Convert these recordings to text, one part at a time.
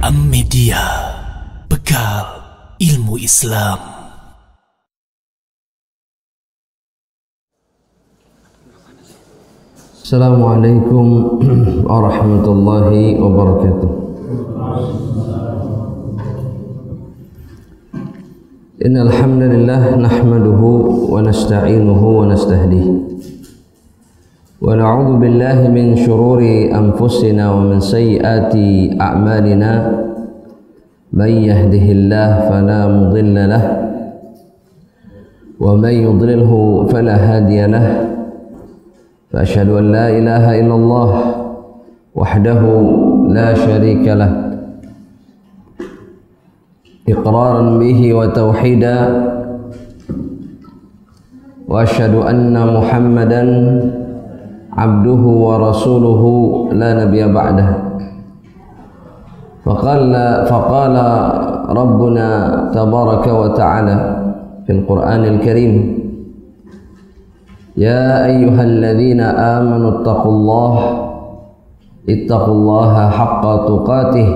Media, bekal ilmu Islam. Assalamualaikum warahmatullahi wabarakatuh. Innal hamdalillah nahmaduhu wa nasta'inuhu wa nastahdihi. Wa na'udzu billahi min shururi anfusina wa min sayyiati a'malina. Man yahdihillahu fala mudilla lahu wa man yudlilhu fala hadiya lahu. Fa asyhadu an la ilaha illallah wahdahu la syarika lah, iqraran bihi wa tauhida, wa asyhadu anna Muhammadan abduhu wa rasuluhu la nabiyya ba'dah. Faqala rabbuna tabaraka wa ta'ala fil Qur'anil Karim, ya ayyuhalladzina amanu ittaqullaha haqqa tuqatih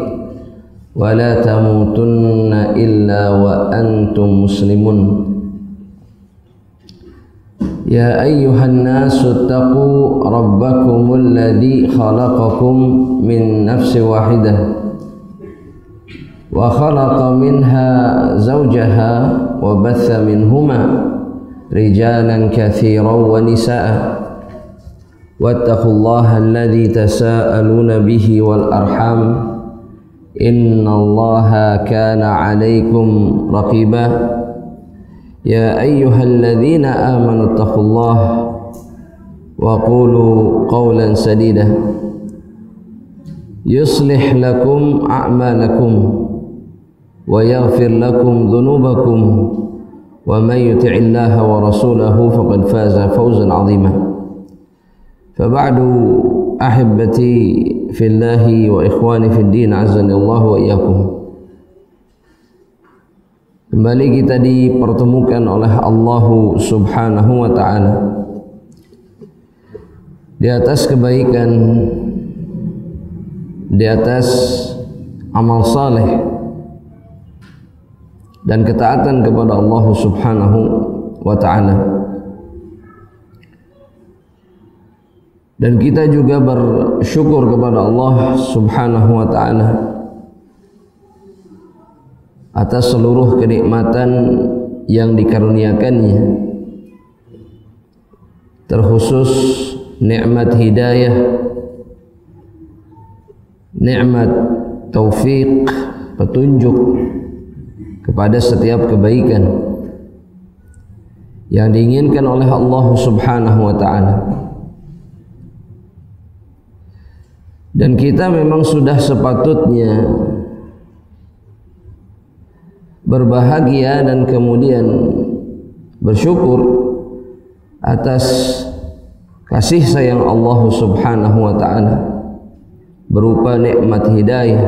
wa la tamutunna illa wa antum muslimun. Ya ayyuhan nasu taqu rabbakumul ladzi khalaqakum min nafsin wahidah wa khalaqa minha zawjaha wa batha minhuma rijalan katsiran wa nisaa. Wattaqullaha alladzi tasaaluna bihi wal arham innallaha kana 'alaikum raqiba. Ya ayyuhalladzina amanu taqullaha wa qulu qawlan sadida yuslih lakum a'malakum wa yaghfir lakum dhunubakum wa man yuti'illaha wa rasulahu faqad faza fawzan 'azima. Fa ba'du, ahibbati fillahi wa ikhwani fid din, azanillahu wa iyyakum. Kembali kita dipertemukan oleh Allah Subhanahu wa ta'ala di atas kebaikan, di atas amal saleh dan ketaatan kepada Allah Subhanahu wa ta'ala. Dan kita juga bersyukur kepada Allah Subhanahu wa ta'ala atas seluruh kenikmatan yang dikaruniakannya, terkhusus nikmat hidayah, nikmat taufik, petunjuk kepada setiap kebaikan yang diinginkan oleh Allah Subhanahu wa ta'ala. Dan kita memang sudah sepatutnya berbahagia dan kemudian bersyukur atas kasih sayang Allah Subhanahu wa ta'ala berupa nikmat hidayah,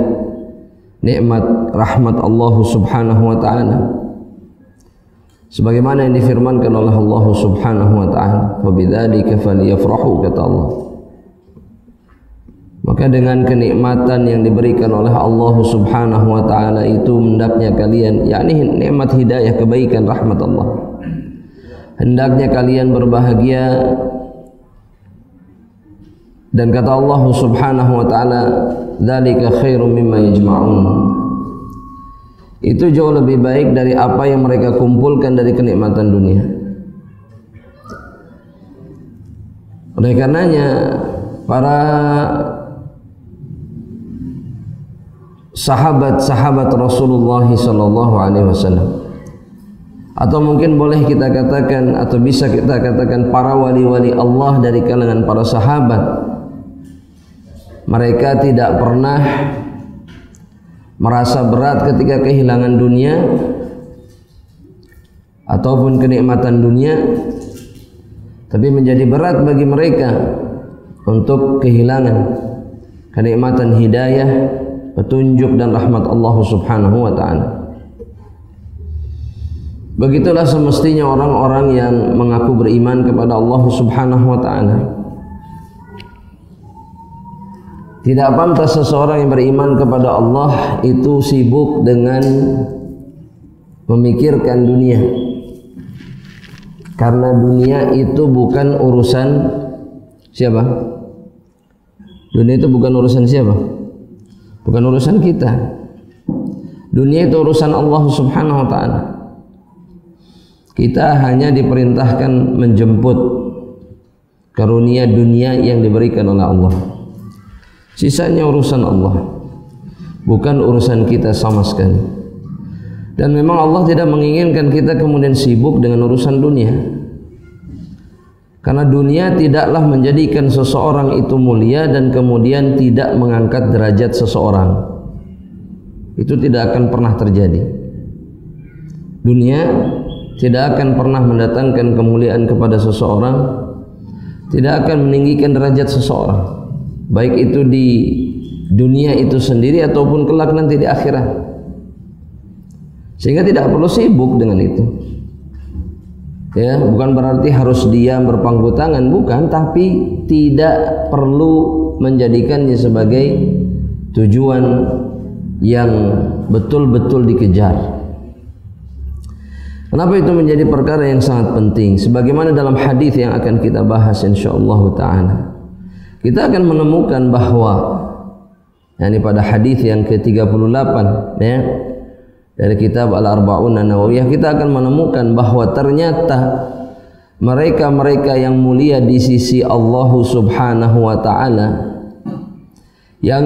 nikmat rahmat Allah Subhanahu wa ta'ala, sebagaimana yang difirmankan oleh Allah Subhanahu wa ta'ala, wa bidzalika falyafrahu, kata Allah. Maka dengan kenikmatan yang diberikan oleh Allah Subhanahu wa ta'ala itu, hendaknya kalian, yakni nikmat hidayah, kebaikan, rahmat Allah, hendaknya kalian berbahagia. Dan kata Allah Subhanahu wa ta'ala, dzalika khairum mimma yajma'un, itu jauh lebih baik dari apa yang mereka kumpulkan dari kenikmatan dunia. Oleh karenanya para sahabat-sahabat Rasulullah sallallahu alaihi wasallam, atau mungkin boleh kita katakan, atau bisa kita katakan para wali-wali Allah dari kalangan para sahabat, mereka tidak pernah merasa berat ketika kehilangan dunia ataupun kenikmatan dunia, tapi menjadi berat bagi mereka untuk kehilangan kenikmatan hidayah, petunjuk dan rahmat Allah Subhanahu wa ta'ala. Begitulah semestinya orang-orang yang mengaku beriman kepada Allah Subhanahu wa ta'ala. Tidak pantas seseorang yang beriman kepada Allah itu sibuk dengan memikirkan dunia, karena dunia itu bukan urusan siapa? Dunia itu bukan urusan siapa? Bukan urusan kita. Dunia itu urusan Allah Subhanahu wa ta'ala. Kita hanya diperintahkan menjemput karunia dunia yang diberikan oleh Allah. Sisanya urusan Allah, bukan urusan kita sama sekali. Dan memang Allah tidak menginginkan kita kemudian sibuk dengan urusan dunia, karena dunia tidaklah menjadikan seseorang itu mulia dan kemudian tidak mengangkat derajat seseorang. Itu tidak akan pernah terjadi. Dunia tidak akan pernah mendatangkan kemuliaan kepada seseorang, tidak akan meninggikan derajat seseorang, baik itu di dunia itu sendiri ataupun kelak nanti di akhirat. Sehingga tidak perlu sibuk dengan itu. Ya, bukan berarti harus diam berpangku tangan, bukan, tapi tidak perlu menjadikannya sebagai tujuan yang betul-betul dikejar. Kenapa itu menjadi perkara yang sangat penting? Sebagaimana dalam hadis yang akan kita bahas insyaallah taala, kita akan menemukan bahwa yakni pada hadis yang ke-38 ya dari kitab Al-Arba'un An-Nawawiyah, kita akan menemukan bahwa ternyata mereka-mereka yang mulia di sisi Allah Subhanahu wa taala, yang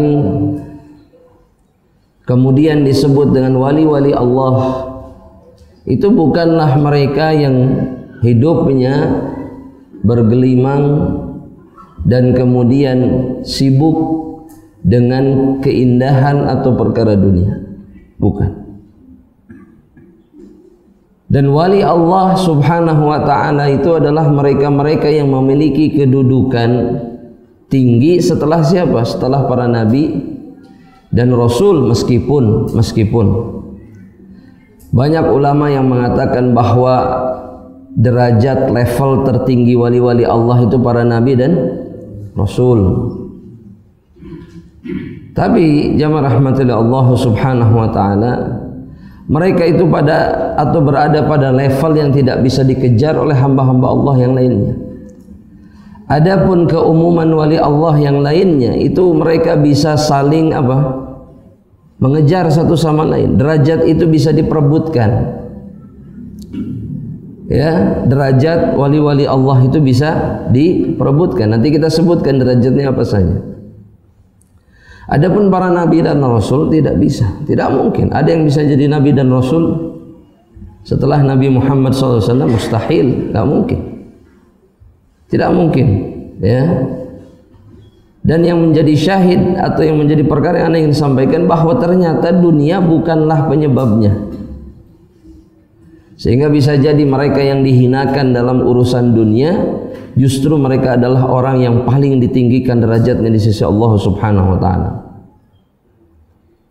kemudian disebut dengan wali-wali Allah, itu bukanlah mereka yang hidupnya bergelimang dan kemudian sibuk dengan keindahan atau perkara dunia, bukan. Dan wali Allah Subhanahu wa ta'ala itu adalah mereka-mereka yang memiliki kedudukan tinggi setelah siapa? Setelah para nabi dan rasul. Meskipun banyak ulama yang mengatakan bahwa derajat level tertinggi wali-wali Allah itu para nabi dan rasul. Tapi jamaah rahmatillah Allah Subhanahu wa ta'ala, mereka itu berada pada level yang tidak bisa dikejar oleh hamba-hamba Allah yang lainnya. Adapun keumuman wali Allah yang lainnya itu mereka bisa saling mengejar satu sama lain. Derajat itu bisa diperebutkan. Ya, derajat wali-wali Allah itu bisa diperebutkan. Nanti kita sebutkan derajatnya apa saja. Adapun para nabi dan rasul tidak bisa, tidak mungkin. Ada yang bisa jadi nabi dan rasul setelah Nabi Muhammad SAW? Mustahil, tidak mungkin, tidak mungkin. Ya. Dan yang menjadi syahid atau yang menjadi perkara yang ingin disampaikan bahwa ternyata dunia bukanlah penyebabnya, sehingga bisa jadi mereka yang dihinakan dalam urusan dunia justru mereka adalah orang yang paling ditinggikan derajatnya di sisi Allah Subhanahu wa ta'ala.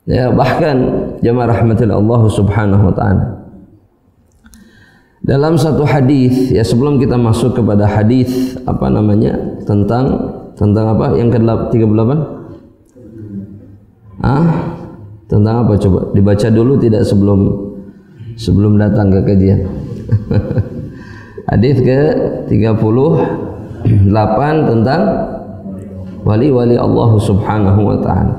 Ya, bahkan jamaah rahmatillah Allah Subhanahu wa ta'ala, dalam satu hadis, ya sebelum kita masuk kepada hadis tentang apa yang ke-38? Tentang apa coba? Dibaca dulu tidak sebelum datang ke kajian. Hadis ke-38 tentang wali-wali Allah Subhanahu wa ta'ala.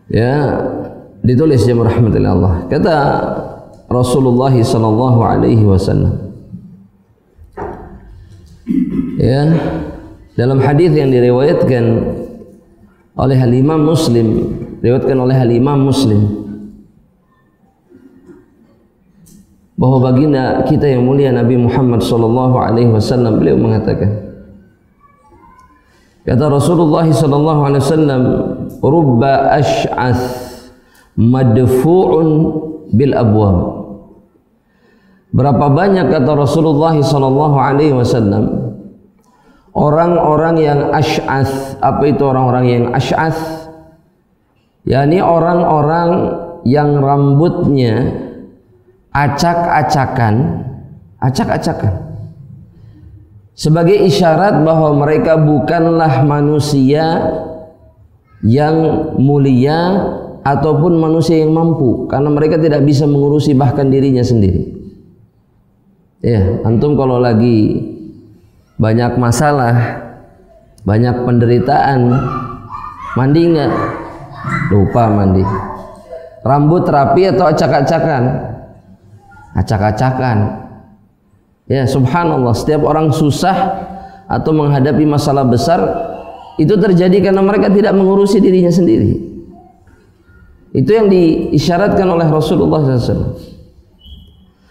Ya, ditulis ya rahmatillah Allah. Kata Rasulullah sallallahu alaihi wasallam, ya, dalam hadis yang diriwayatkan oleh Imam Muslim, bahwa baginda kita yang mulia Nabi Muhammad sallallahu alaihi wasallam, beliau mengatakan, kata Rasulullah sallallahu alaihi wasallam, rubba ash'ath madfu'un bil abwab. Berapa banyak, kata Rasulullah sallallahu alaihi wasallam, orang-orang yang ash'ath. Apa itu orang-orang yang ash'ath? yakni orang-orang yang rambutnya acak-acakan. sebagai isyarat bahwa mereka bukanlah manusia yang mulia ataupun manusia yang mampu, karena mereka tidak bisa mengurusi bahkan dirinya sendiri. Ya, antum kalau lagi banyak masalah, banyak penderitaan, mandi enggak? Lupa mandi. Rambut rapi atau acak-acakan? Acak-acakan. Ya, subhanallah, setiap orang susah atau menghadapi masalah besar itu terjadi karena mereka tidak mengurusi dirinya sendiri. Itu yang diisyaratkan oleh Rasulullah SAW.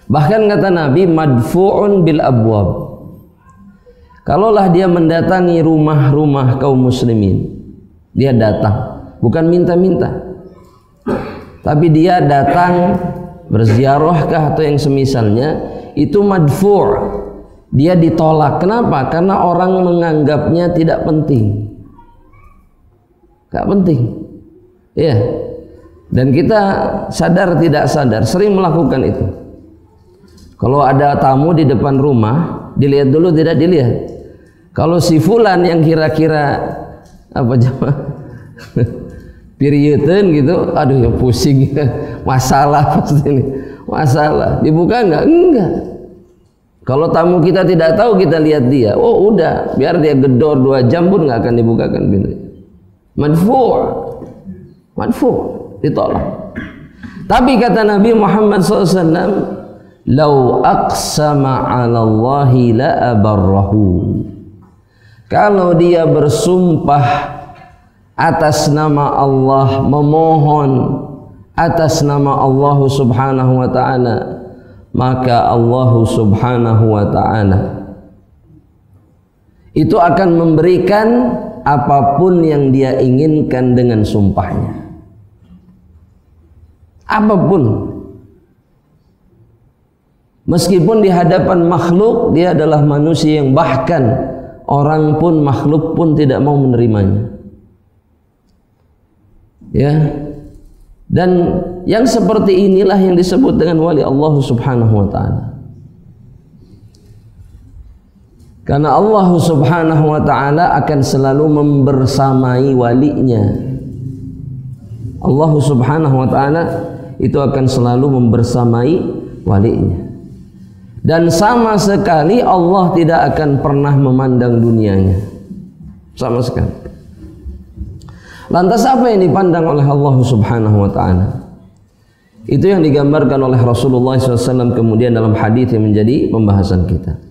Bahkan kata Nabi, madfu'un bil abwab. Kalaulah dia mendatangi rumah-rumah kaum muslimin, dia datang, bukan minta-minta, tapi dia datang berziarahkah atau yang semisalnya, itu madfu', dia ditolak. Kenapa? Karena orang menganggapnya tidak penting, gak penting. Ya, dan kita sadar tidak sadar sering melakukan itu. Kalau ada tamu di depan rumah, dilihat dulu tidak dilihat. Kalau si fulan yang kira-kira apa jemaah periodin gitu, aduh ya pusing, masalah pasti ini, masalah. Dibuka enggak. Kalau tamu kita tidak tahu, kita lihat dia, oh udah, biar dia gedor 2 jam pun nggak akan dibukakan pintunya. Madfu', ditolak. Tapi kata Nabi Muhammad SAW, lau aqsama 'ala Allahi la abarrahu. Kalau dia bersumpah atas nama Allah, memohon atas nama Allah Subhanahu wa ta'ala, maka Allah Subhanahu wa ta'ala itu akan memberikan apapun yang dia inginkan dengan sumpahnya. Apapun. Meskipun di hadapan makhluk dia adalah manusia yang bahkan orang pun, makhluk pun tidak mau menerimanya. Ya. Dan yang seperti inilah yang disebut dengan wali Allah Subhanahu wa ta'ala. Karena Allah Subhanahu wa ta'ala akan selalu membersamai walinya. Allah Subhanahu wa ta'ala itu akan selalu membersamai walinya. Dan sama sekali Allah tidak akan pernah memandang dunianya, sama sekali. Lantas apa yang dipandang oleh Allah Subhanahu wa ta'ala? Itu yang digambarkan oleh Rasulullah SAW kemudian dalam hadis yang menjadi pembahasan kita.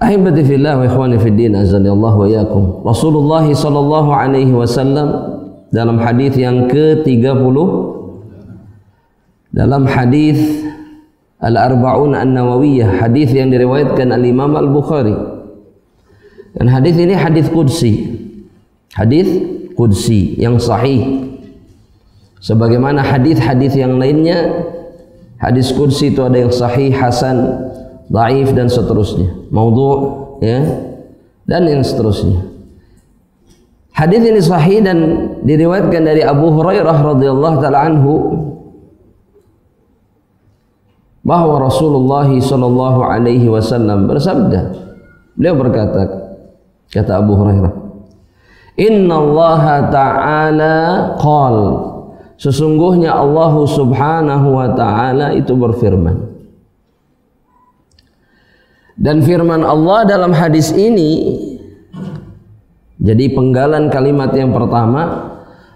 Ahibati fillah wa ikhwani fid din, azanillahu wa iyyakum. Rasulullah sallallahu alaihi wasallam dalam hadis yang ke-30, dalam hadis Al-Arba'un An-Nawawiyah, hadis yang diriwayatkan Al-Imam Al-Bukhari. Dan hadis ini hadis qudsi. Hadis qudsi yang sahih. Sebagaimana hadis-hadis yang lainnya, hadis qudsi itu ada yang sahih, hasan, dhaif dan seterusnya. Maudhu', ya. Dan yang seterusnya. Hadis ini sahih dan diriwayatkan dari Abu Hurairah radhiyallahu taala anhu, bahwa Rasulullah sallallahu alaihi wasallam bersabda. Beliau berkata, kata Abu Hurairah, "Innallaha ta'ala qala." Sesungguhnya Allah Subhanahu wa ta'ala itu berfirman. Dan firman Allah dalam hadis ini, jadi penggalan kalimat yang pertama,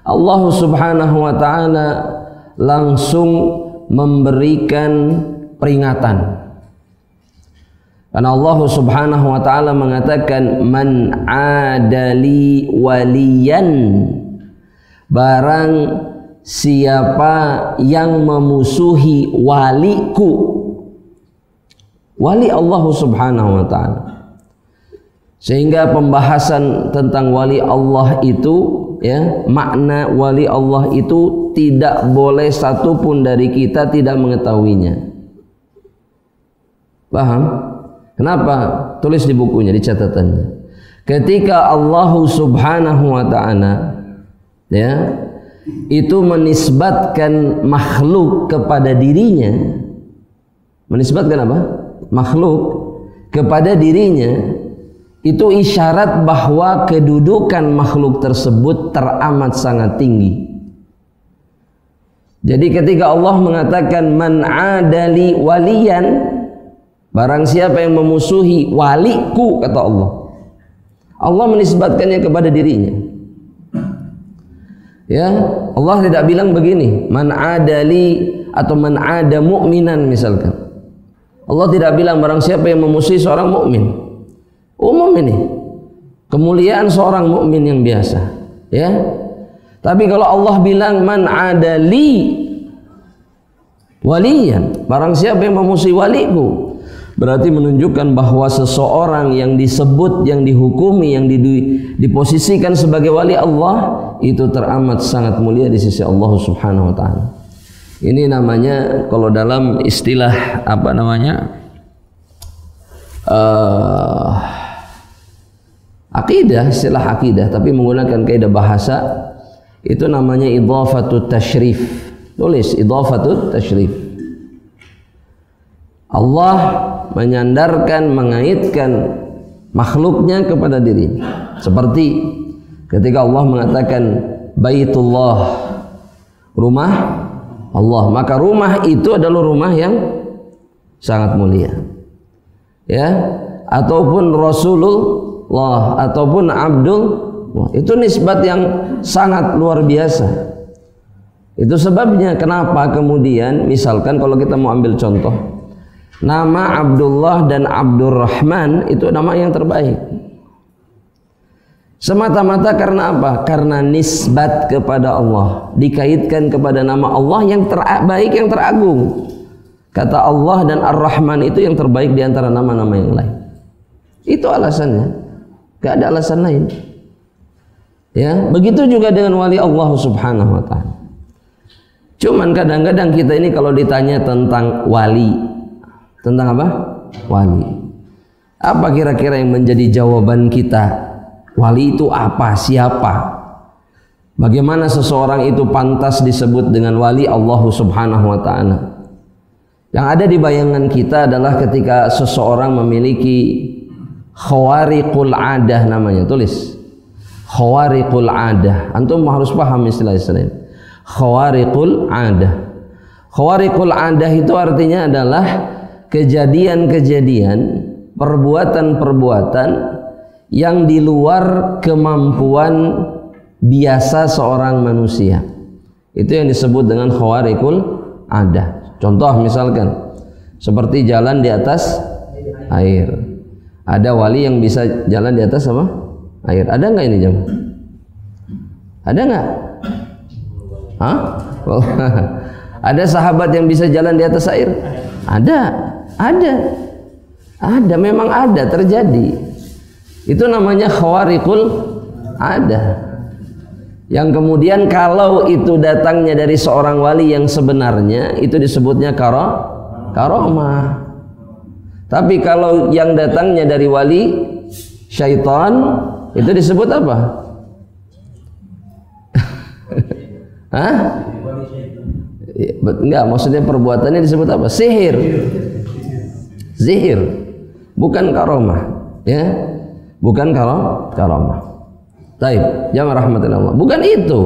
Allah Subhanahu wa ta'ala langsung memberikan peringatan. Karena Allah Subhanahu wa ta'ala mengatakan, man adali waliyan, barang siapa yang memusuhi waliku, wali Allah Subhanahu wa ta'ala. Sehingga pembahasan tentang wali Allah itu, ya, makna wali Allah itu tidak boleh satupun dari kita tidak mengetahuinya. Paham? Kenapa? Tulis di bukunya, di catatannya. Ketika Allah Subhanahu wa ta'ala, ya, itu menisbatkan makhluk kepada dirinya. Menisbatkan apa? Makhluk kepada dirinya, itu isyarat bahwa kedudukan makhluk tersebut teramat sangat tinggi. Jadi ketika Allah mengatakan man adali waliyan, barang siapa yang memusuhi waliku, kata Allah, Allah menisbatkannya kepada dirinya. Ya, Allah tidak bilang begini, man adali atau man ada mu'minan misalkan. Allah tidak bilang barang siapa yang memusuhi seorang mukmin. Umum ini kemuliaan seorang mukmin yang biasa, ya. Tapi kalau Allah bilang man adali waliyan, barang siapa yang memusuhi waliku, berarti menunjukkan bahwa seseorang yang disebut, yang dihukumi, yang diposisikan sebagai wali Allah, itu teramat sangat mulia di sisi Allah Subhanahu wa taala. Ini namanya kalau dalam istilah apa namanya? Akidah, istilah akidah, tapi menggunakan kaidah bahasa, itu namanya idhafatut tasyrif. Tulis idhafatut tasyrif. Allah menyandarkan, mengaitkan makhluknya kepada dirinya. Seperti ketika Allah mengatakan Baitullah, rumah Allah, maka rumah itu adalah rumah yang sangat mulia. Ya, ataupun Rasulullah ataupun Abdullah, itu nisbat yang sangat luar biasa. Itu sebabnya kenapa kemudian misalkan kalau kita mau ambil contoh, nama Abdullah dan Abdurrahman itu nama yang terbaik. Semata-mata karena apa? Karena nisbat kepada Allah, dikaitkan kepada nama Allah yang terbaik, yang teragung. Kata Allah dan Ar-Rahman itu yang terbaik di antara nama-nama yang lain. Itu alasannya, gak ada alasan lain. Ya, begitu juga dengan wali Allah Subhanahu wa taala. Cuman kadang-kadang kita ini kalau ditanya tentang wali, tentang apa? Wali. Apa kira-kira yang menjadi jawaban kita? Wali itu apa? Siapa? Bagaimana seseorang itu pantas disebut dengan wali Allah Subhanahu wa taala? Yang ada di bayangan kita adalah ketika seseorang memiliki khawariqul adah namanya. Tulis. Khawariqul adah. Antum harus paham istilah-istilah ini. Khawariqul adah. Khawariqul adah itu artinya adalah kejadian-kejadian, perbuatan-perbuatan yang di luar kemampuan biasa seorang manusia. Itu yang disebut dengan khawariqul adah. Contoh misalkan seperti jalan di atas air. Ada wali yang bisa jalan di atas apa? Air. Ada nggak ini jam? Ada nggak? Hah? Ada sahabat yang bisa jalan di atas air? Ada. Memang ada, terjadi. Itu namanya khawariqul adah. Yang kemudian kalau itu datangnya dari seorang wali yang sebenarnya, itu disebutnya karamah. Tapi kalau yang datangnya dari wali syaitan, itu disebut apa? Hah? Enggak, maksudnya perbuatannya disebut apa? Sihir. Zihir. Bukan karamah, ya. Bukan karamah. Taib, jamaah rahmatullah. Bukan itu.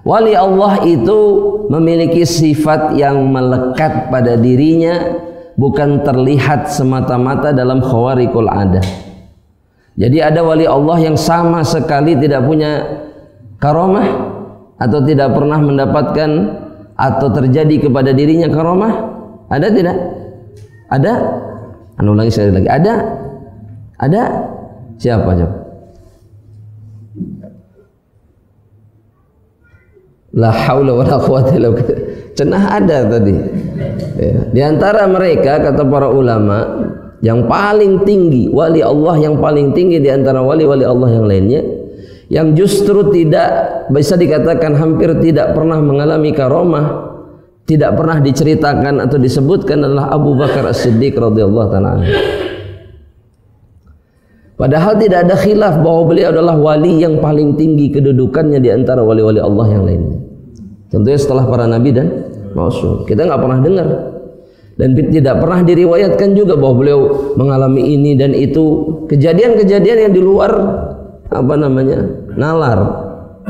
Wali Allah itu memiliki sifat yang melekat pada dirinya, bukan terlihat semata-mata dalam khawariqul adah. Jadi ada wali Allah yang sama sekali tidak punya karamah atau tidak pernah mendapatkan atau terjadi kepada dirinya karamah? Ada tidak? Ada? Ulangi sekali lagi. Ada? Ada? Siapa coba? La haula wala quwwata illa billah. Cenah ada tadi. Ya. Di antara mereka kata para ulama yang paling tinggi, wali Allah yang paling tinggi di antara wali-wali Allah yang lainnya, yang justru tidak bisa dikatakan hampir tidak pernah mengalami karamah, tidak pernah diceritakan atau disebutkan adalah Abu Bakar As-Siddiq radhiyallahu taala anhu. Padahal tidak ada khilaf bahwa beliau adalah wali yang paling tinggi kedudukannya di antara wali-wali Allah yang lainnya. Tentunya setelah para nabi dan rasul. Kita nggak pernah dengar Dan tidak pernah diriwayatkan juga bahwa beliau mengalami ini dan itu, kejadian-kejadian yang di luar nalar,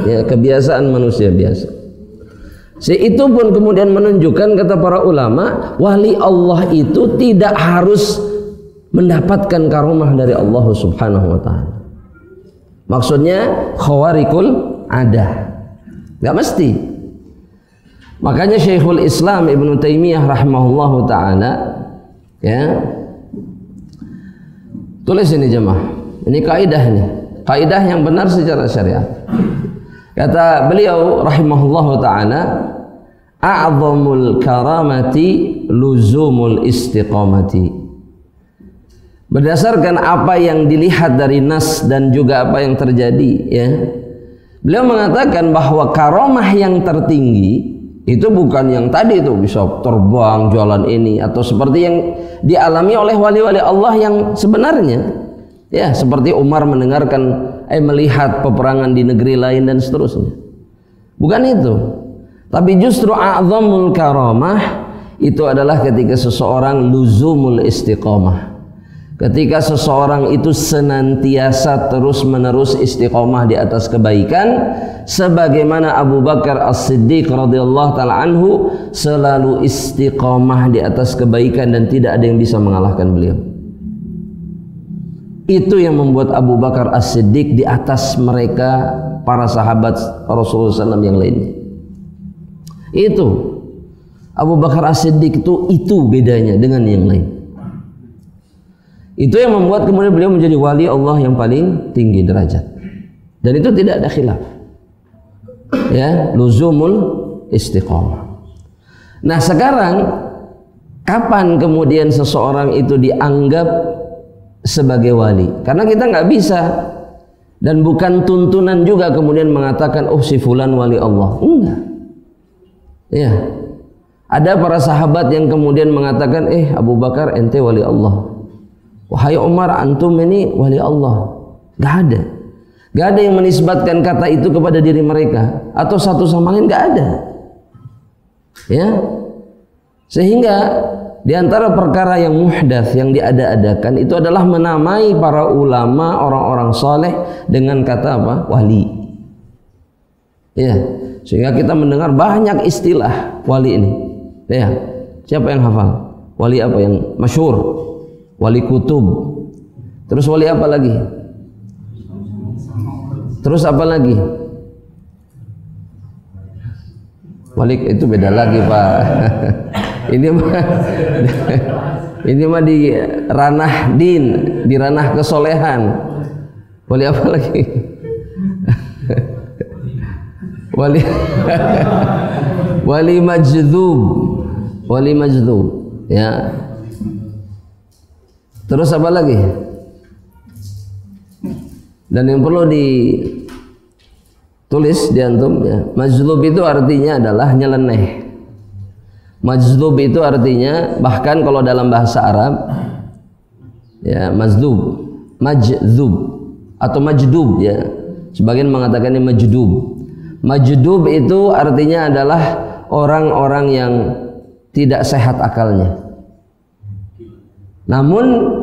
ya, kebiasaan manusia biasa. Itu pun kemudian menunjukkan, kata para ulama, wali Allah itu tidak harus mendapatkan karomah dari Allah Subhanahu wa taala. Maksudnya khawarikul adah, nggak mesti. Makanya Syekhul Islam Ibnu Taimiyah rahimahullahu taala, ya, tulis ini jemaah, ini kaidah nih, kaidah yang benar secara syariat. Kata beliau rahimahullahu taala, a'zamul karamati luzumul istiqamati. Berdasarkan apa yang dilihat dari nas dan juga apa yang terjadi, ya, beliau mengatakan bahwa karomah yang tertinggi itu bukan yang tadi itu bisa terbang jalan ini, atau seperti yang dialami oleh wali-wali Allah yang sebenarnya, ya, seperti Umar melihat peperangan di negeri lain dan seterusnya. Bukan itu, tapi justru a'zamul karamah itu adalah ketika seseorang luzumul istiqamah, ketika seseorang itu senantiasa terus-menerus istiqamah di atas kebaikan, sebagaimana Abu Bakar As-Siddiq radhiyallahu taala anhu selalu istiqamah di atas kebaikan dan tidak ada yang bisa mengalahkan beliau. Itu yang membuat Abu Bakar As-Siddiq di atas mereka para sahabat Rasulullah SAW yang lainnya. Itu Abu Bakar As-Siddiq itu bedanya dengan yang lain. Itu yang membuat kemudian beliau menjadi wali Allah yang paling tinggi derajat. Dan itu tidak ada khilaf. Ya, luzumul istiqamah. Nah, sekarang kapan kemudian seseorang itu dianggap sebagai wali? Karena kita nggak bisa, dan bukan tuntunan juga kemudian mengatakan si fulan wali Allah. Enggak. Ya. Ada para sahabat yang kemudian mengatakan, Abu Bakar ente wali Allah. Wahai Umar, antum ini wali Allah. Gak ada. Gak ada yang menisbatkan kata itu kepada diri mereka atau satu sama lain, gak ada. Ya. Sehingga di antara perkara yang muhdats yang diada-adakan itu adalah menamai para ulama, orang-orang saleh dengan kata apa? Wali. Ya. Sehingga kita mendengar banyak istilah wali ini. Ya. Siapa yang hafal? Wali apa yang masyhur? Wali kutub. Terus wali apa lagi? Terus apa lagi? Wali itu beda lagi, Pak. Ini mah di ranah din, di ranah kesolehan. Wali apa lagi? Wali majdhub. Wali majdhub, ya. Terus apa lagi? Dan yang perlu ditulis di antum, ya, majdzub itu artinya adalah nyeleneh. Majdzub itu artinya, bahkan kalau dalam bahasa Arab, ya, majdzub atau majdub, ya. Sebagian mengatakan ini majdub. Majdub itu artinya adalah orang-orang yang tidak sehat akalnya. Namun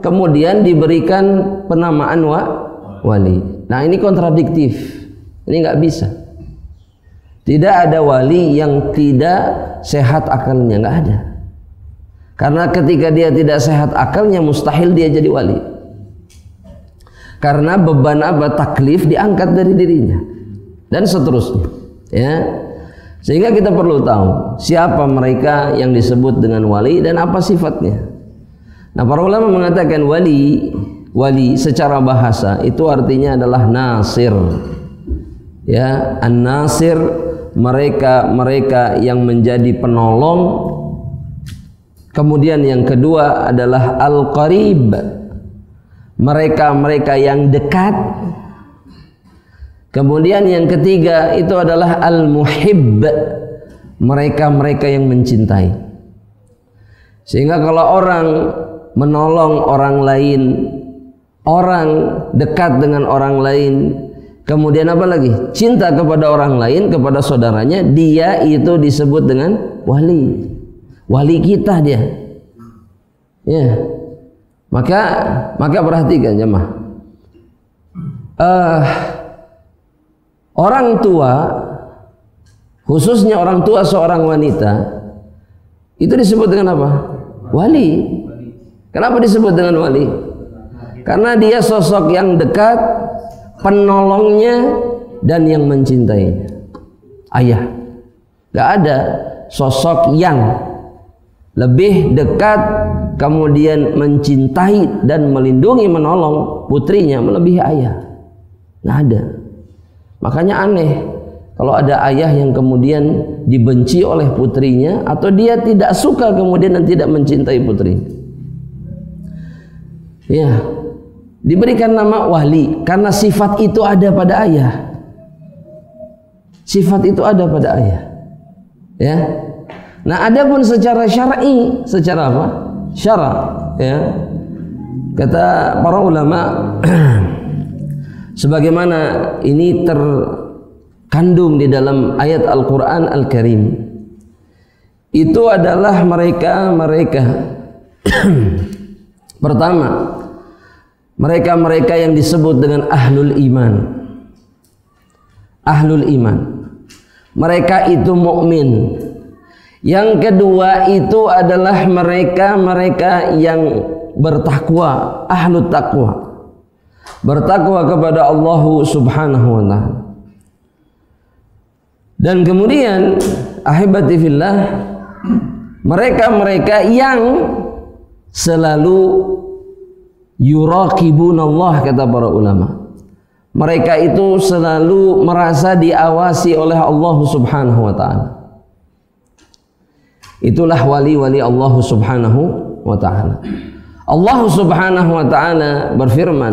kemudian diberikan penamaan wali. Nah, ini kontradiktif. Ini nggak bisa. Tidak ada wali yang tidak sehat akalnya, nggak ada. Karena ketika dia tidak sehat akalnya, mustahil dia jadi wali. Karena beban taklif diangkat dari dirinya dan seterusnya. Ya. Sehingga kita perlu tahu siapa mereka yang disebut dengan wali dan apa sifatnya. Nah, para ulama mengatakan wali secara bahasa itu artinya adalah nasir. Ya, an-nasir, mereka yang menjadi penolong. Kemudian yang kedua adalah al-qarib. Mereka yang dekat. Kemudian yang ketiga itu adalah al-muhibb. Mereka yang mencintai. Sehingga kalau orang menolong orang lain, orang dekat dengan orang lain, kemudian apa lagi? Cinta kepada orang lain, kepada saudaranya, dia itu disebut dengan wali. wali kita dia. Ya. Maka perhatikan jemaah. Orang tua, khususnya orang tua seorang wanita, itu disebut dengan apa? Wali. Kenapa disebut dengan wali? Karena dia sosok yang dekat, penolongnya, dan yang mencintainya. Ayah. Gak ada sosok yang lebih dekat, kemudian mencintai dan melindungi, menolong putrinya melebihi ayah. Nggak ada. Makanya aneh kalau ada ayah yang kemudian dibenci oleh putrinya, atau dia tidak suka kemudian dan tidak mencintai putrinya. Ya, diberikan nama wali karena sifat itu ada pada ayah. Sifat itu ada pada ayah. Ya. Nah, adapun secara syar'i, secara apa? Syara, ya. Kata para ulama sebagaimana ini terkandung di dalam ayat Al-Qur'an Al-Karim. Itu adalah mereka pertama, mereka yang disebut dengan ahlul iman. Ahlul iman. Mereka itu mukmin. Yang kedua itu adalah mereka yang bertakwa, ahlut takwa, bertakwa kepada Allah Subhanahu wa ta'ala. Dan kemudian ahibati fillah, mereka yang selalu yuraqibunallah, kata para ulama. Mereka itu selalu merasa diawasi oleh Allah Subhanahu wa ta'ala. Itulah wali-wali Allah Subhanahu wa ta'ala. Allah Subhanahu wa ta'ala berfirman,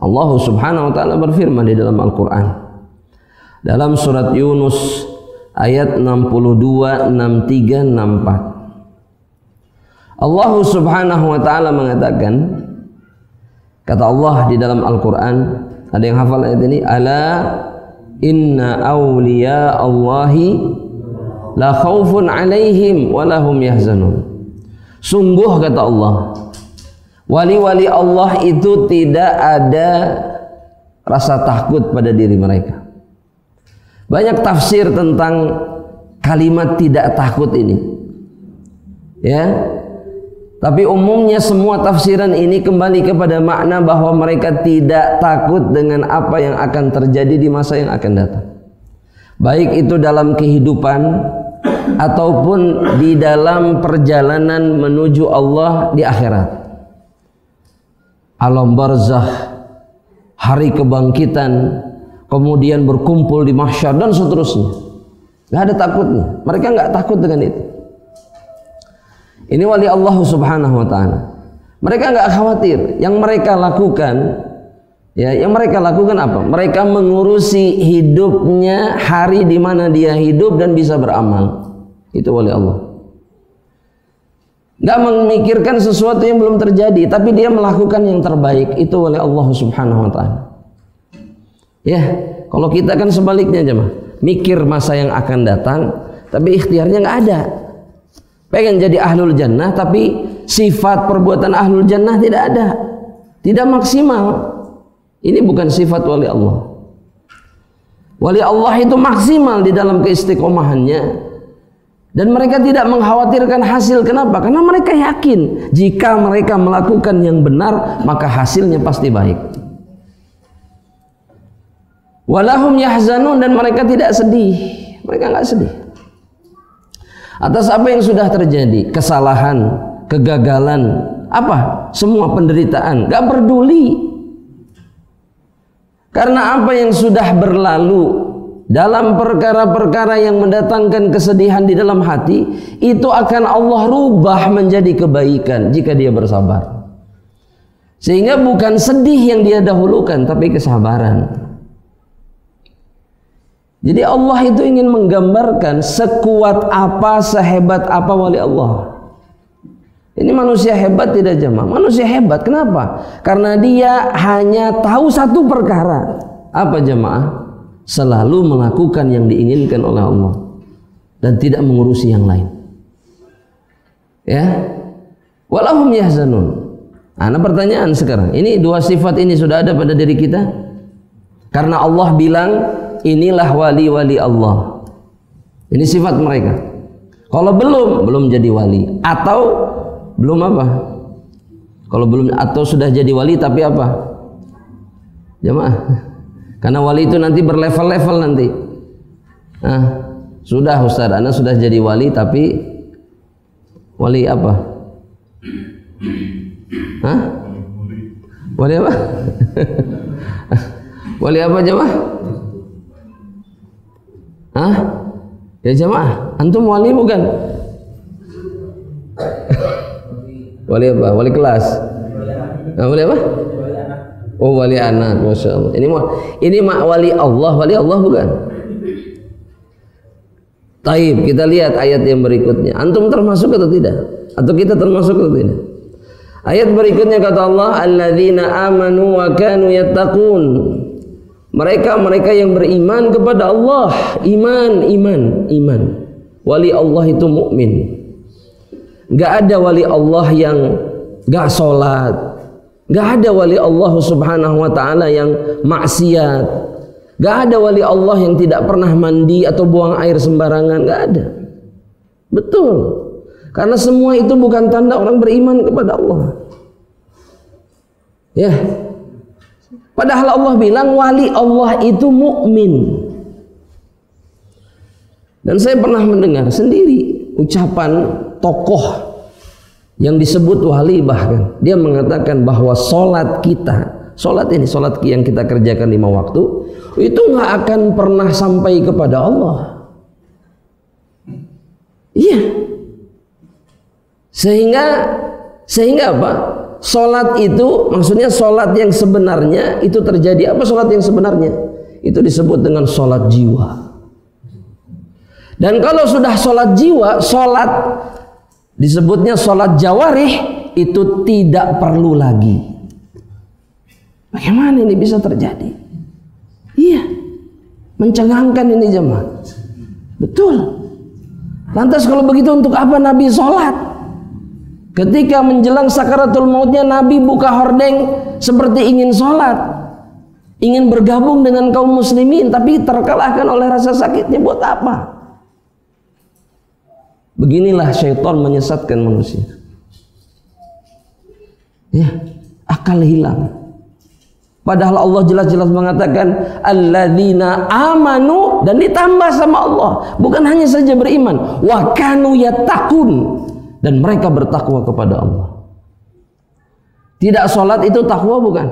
Allah Subhanahu wa ta'ala berfirman di dalam Al-Qur'an. Dalam surat Yunus ayat 62, 63, 64. Allah Subhanahu wa ta'ala mengatakan, kata Allah di dalam Al-Qur'an, ada yang hafal ayat ini? Ala inna awliya Allahi la khaufun alaihim wa lahum yahzanun. Sungguh, kata Allah, wali-wali Allah itu tidak ada rasa takut pada diri mereka. Banyak tafsir tentang kalimat tidak takut ini, ya. Tapi umumnya semua tafsiran ini kembali kepada makna bahwa mereka tidak takut dengan apa yang akan terjadi di masa yang akan datang, baik itu dalam kehidupan ataupun di dalam perjalanan menuju Allah di akhirat, alam barzakh, hari kebangkitan, kemudian berkumpul di mahsyar dan seterusnya. Gak ada takutnya. Mereka gak takut dengan itu. Ini wali Allah Subhanahu wa ta'ala. Mereka gak khawatir. Yang mereka lakukan, ya, yang mereka lakukan apa? Mereka mengurusi hidupnya hari di mana dia hidup dan bisa beramal. Itu wali Allah. Gak memikirkan sesuatu yang belum terjadi, tapi dia melakukan yang terbaik. Itu wali Allah Subhanahu wa ta'ala. Ya, kalau kita kan sebaliknya aja mah, mikir masa yang akan datang, tapi ikhtiarnya nggak ada. Pengen jadi ahlul jannah, tapi sifat perbuatan ahlul jannah tidak ada, tidak maksimal. Ini bukan sifat wali Allah. Wali Allah itu maksimal di dalam keistiqomahannya, dan mereka tidak mengkhawatirkan hasil. Kenapa? Karena mereka yakin jika mereka melakukan yang benar, maka hasilnya pasti baik. Walahum yahzanun, dan mereka tidak sedih. Mereka nggak sedih atas apa yang sudah terjadi, kesalahan, kegagalan, apa, semua penderitaan, nggak peduli. Karena apa yang sudah berlalu dalam perkara-perkara yang mendatangkan kesedihan di dalam hati, itu akan Allah rubah menjadi kebaikan jika dia bersabar. Sehingga bukan sedih yang dia dahulukan, tapi kesabaran. Jadi Allah itu ingin menggambarkan sekuat apa, sehebat apa wali Allah. Ini manusia hebat tidak jemaah? Manusia hebat. Kenapa? Karena dia hanya tahu satu perkara. Apa jemaah? Selalu melakukan yang diinginkan oleh Allah dan tidak mengurusi yang lain. Ya. Walahum yahzanun. Nah, pertanyaan sekarang, ini dua sifat ini sudah ada pada diri kita? Karena Allah bilang, inilah wali-wali Allah. Ini sifat mereka. Kalau belum jadi wali. Atau belum apa? Kalau belum atau sudah jadi wali tapi apa? Jamaah. Karena wali itu nanti berlevel-level nanti. Nah, sudah Ustaz, Anda sudah jadi wali tapi wali apa? Hah? Wali apa? Wali apa jemaah? Hah? Ya jemaah, antum wali bukan? Wali apa? Wali kelas? Nah, wali apa? Oh, wali anak, masya Allah. Ini wali Allah bukan? Taib, kita lihat ayat yang berikutnya. Antum termasuk atau tidak? Atau kita termasuk atau tidak? Ayat berikutnya kata Allah, alladzina amanu wa kanu yattaqun. Mereka yang beriman kepada Allah, iman. Wali Allah itu mukmin. Enggak ada wali Allah yang enggak salat. Enggak ada wali Allah Subhanahu wa taala yang maksiat. Enggak ada wali Allah yang tidak pernah mandi atau buang air sembarangan, enggak ada. Betul. Karena semua itu bukan tanda orang beriman kepada Allah. Ya. Padahal Allah bilang wali Allah itu mukmin. Dan saya pernah mendengar sendiri ucapan tokoh yang disebut wali, bahkan dia mengatakan bahwa sholat yang kita kerjakan 5 waktu itu nggak akan pernah sampai kepada Allah. Iya. Sehingga apa? Sholat itu maksudnya sholat yang sebenarnya itu terjadi apa? Sholat yang sebenarnya itu disebut dengan sholat jiwa. Dan kalau sudah sholat jiwa, sholat disebutnya sholat jawarih, itu tidak perlu lagi. Bagaimana ini bisa terjadi? Iya, mencengangkan ini jemaah. Betul. Lantas kalau begitu untuk apa Nabi sholat? Ketika menjelang sakaratul mautnya, Nabi buka hordeng seperti ingin sholat, ingin bergabung dengan kaum muslimin, tapi terkalahkan oleh rasa sakitnya. Buat apa? Beginilah syaitan menyesatkan manusia. Ya, akal hilang. Padahal Allah jelas-jelas mengatakan alladzina amanu, dan ditambah sama Allah, bukan hanya saja beriman, wa kanu yattaqun, dan mereka bertakwa kepada Allah. Tidak sholat itu takwa bukan?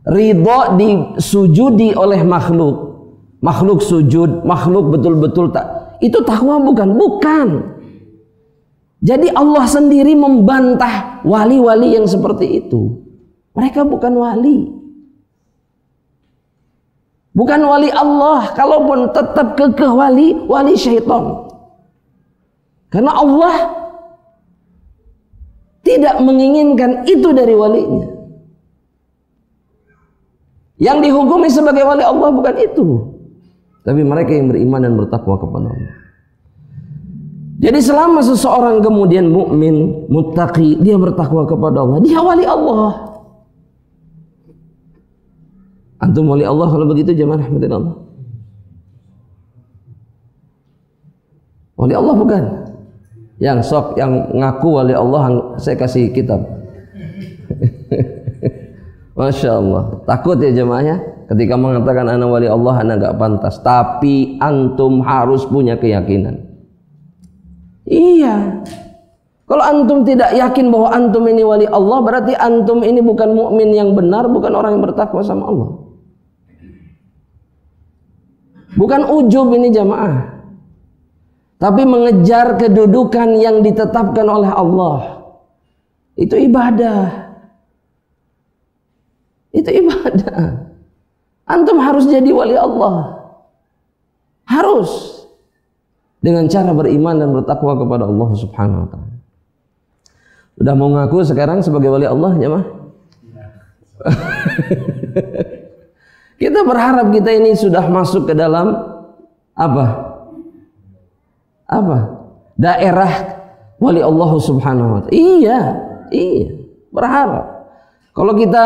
Ridho disujudi oleh makhluk sujud, makhluk betul-betul tak, itu takwa bukan? Bukan. Jadi Allah sendiri membantah wali-wali yang seperti itu. Mereka bukan wali. Bukan wali Allah. Kalaupun tetap kekeh wali syaitan. Karena Allah tidak menginginkan itu dari walinya. Yang dihukumi sebagai wali Allah bukan itu, tapi mereka yang beriman dan bertakwa kepada Allah. Jadi selama seseorang kemudian mukmin, muttaqi, dia bertakwa kepada Allah, dia wali Allah. Antum wali Allah kalau begitu jemaah rahmatillah. Wali Allah bukan? Yang ngaku wali Allah, saya kasih kitab. Masya Allah. Takut ya jemaahnya ketika mengatakan ana wali Allah, ana gak pantas. Tapi antum harus punya keyakinan. Iya. Kalau antum tidak yakin bahwa antum ini wali Allah, berarti antum ini bukan mukmin yang benar, bukan orang yang bertakwa sama Allah. Bukan ujub ini jamaah, tapi mengejar kedudukan yang ditetapkan oleh Allah. Itu ibadah. Itu ibadah. Antum harus jadi wali Allah. Harus. Dengan cara beriman dan bertakwa kepada Allah Subhanahu wa ta'ala. Sudah mau ngaku sekarang sebagai wali Allah jemaah? Kita berharap kita ini sudah masuk ke dalam apa? daerah wali Allah Subhanahu wa ta'ala. Iya, berharap. Kalau kita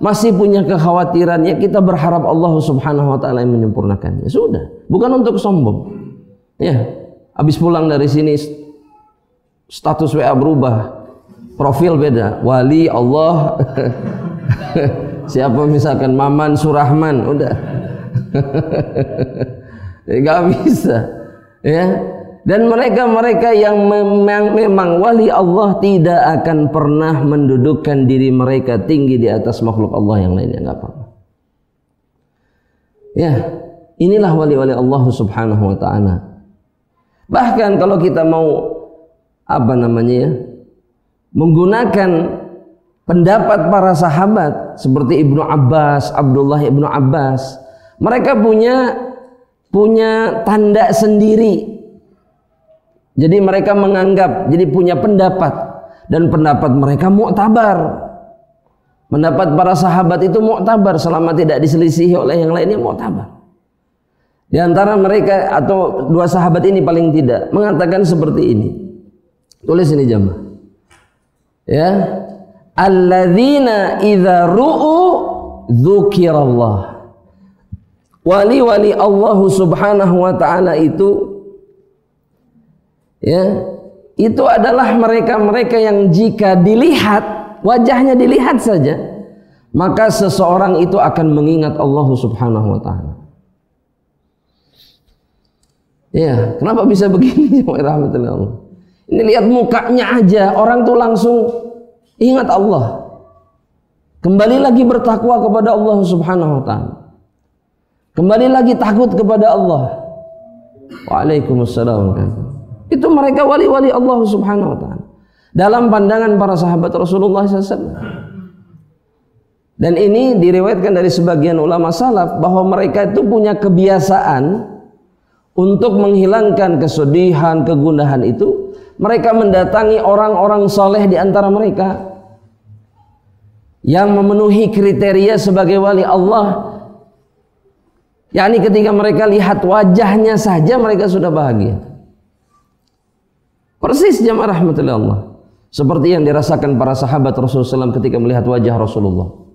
masih punya kekhawatiran, ya kita berharap Allah Subhanahu wa ta'ala yang menyempurnakannya. Sudah, bukan untuk sombong. Ya, habis pulang dari sini status WA berubah, profil beda, wali Allah. Siapa misalkan Maman Surahman, udah. Gak bisa, ya. Dan mereka yang memang wali Allah tidak akan pernah mendudukkan diri mereka tinggi di atas makhluk Allah yang lainnya, nggak pernah. Ya, inilah wali-wali Allah Subhanahu wa ta'ala. Bahkan kalau kita mau menggunakan pendapat para sahabat seperti Ibnu Abbas, Abdullah Ibnu Abbas, mereka punya tanda sendiri. Jadi mereka menganggap, jadi punya pendapat, dan pendapat mereka mu'tabar. Pendapat para sahabat itu mu'tabar selama tidak diselisihi oleh yang lainnya, mu'tabar. Di antara mereka atau dua sahabat ini paling tidak mengatakan seperti ini. Tulis ini jamaah. Ya. Alladzina idza ru'u dzukirallah. Wali-wali Allah Subhanahu wa ta'ala itu, ya, itu adalah mereka-mereka yang jika dilihat, wajahnya dilihat saja, maka seseorang itu akan mengingat Allah Subhanahu wa ta'ala. Ya, kenapa bisa begini? Rahmatullah. Ini lihat mukanya aja, orang tuh langsung ingat Allah. Kembali lagi bertakwa kepada Allah Subhanahu wa ta'ala. Kembali lagi takut kepada Allah. Waalaikumsalam. Itu mereka wali-wali Allah Subhanahu wa ta'ala dalam pandangan para sahabat Rasulullah SAW. Dan ini diriwayatkan dari sebagian ulama salaf bahwa mereka itu punya kebiasaan untuk menghilangkan kesedihan, kegundahan itu, mereka mendatangi orang-orang soleh di antara mereka yang memenuhi kriteria sebagai wali Allah. yakni ketika mereka lihat wajahnya saja mereka sudah bahagia. Persis jamaah rahmatullah Allah, seperti yang dirasakan para sahabat Rasulullah SAW ketika melihat wajah Rasulullah.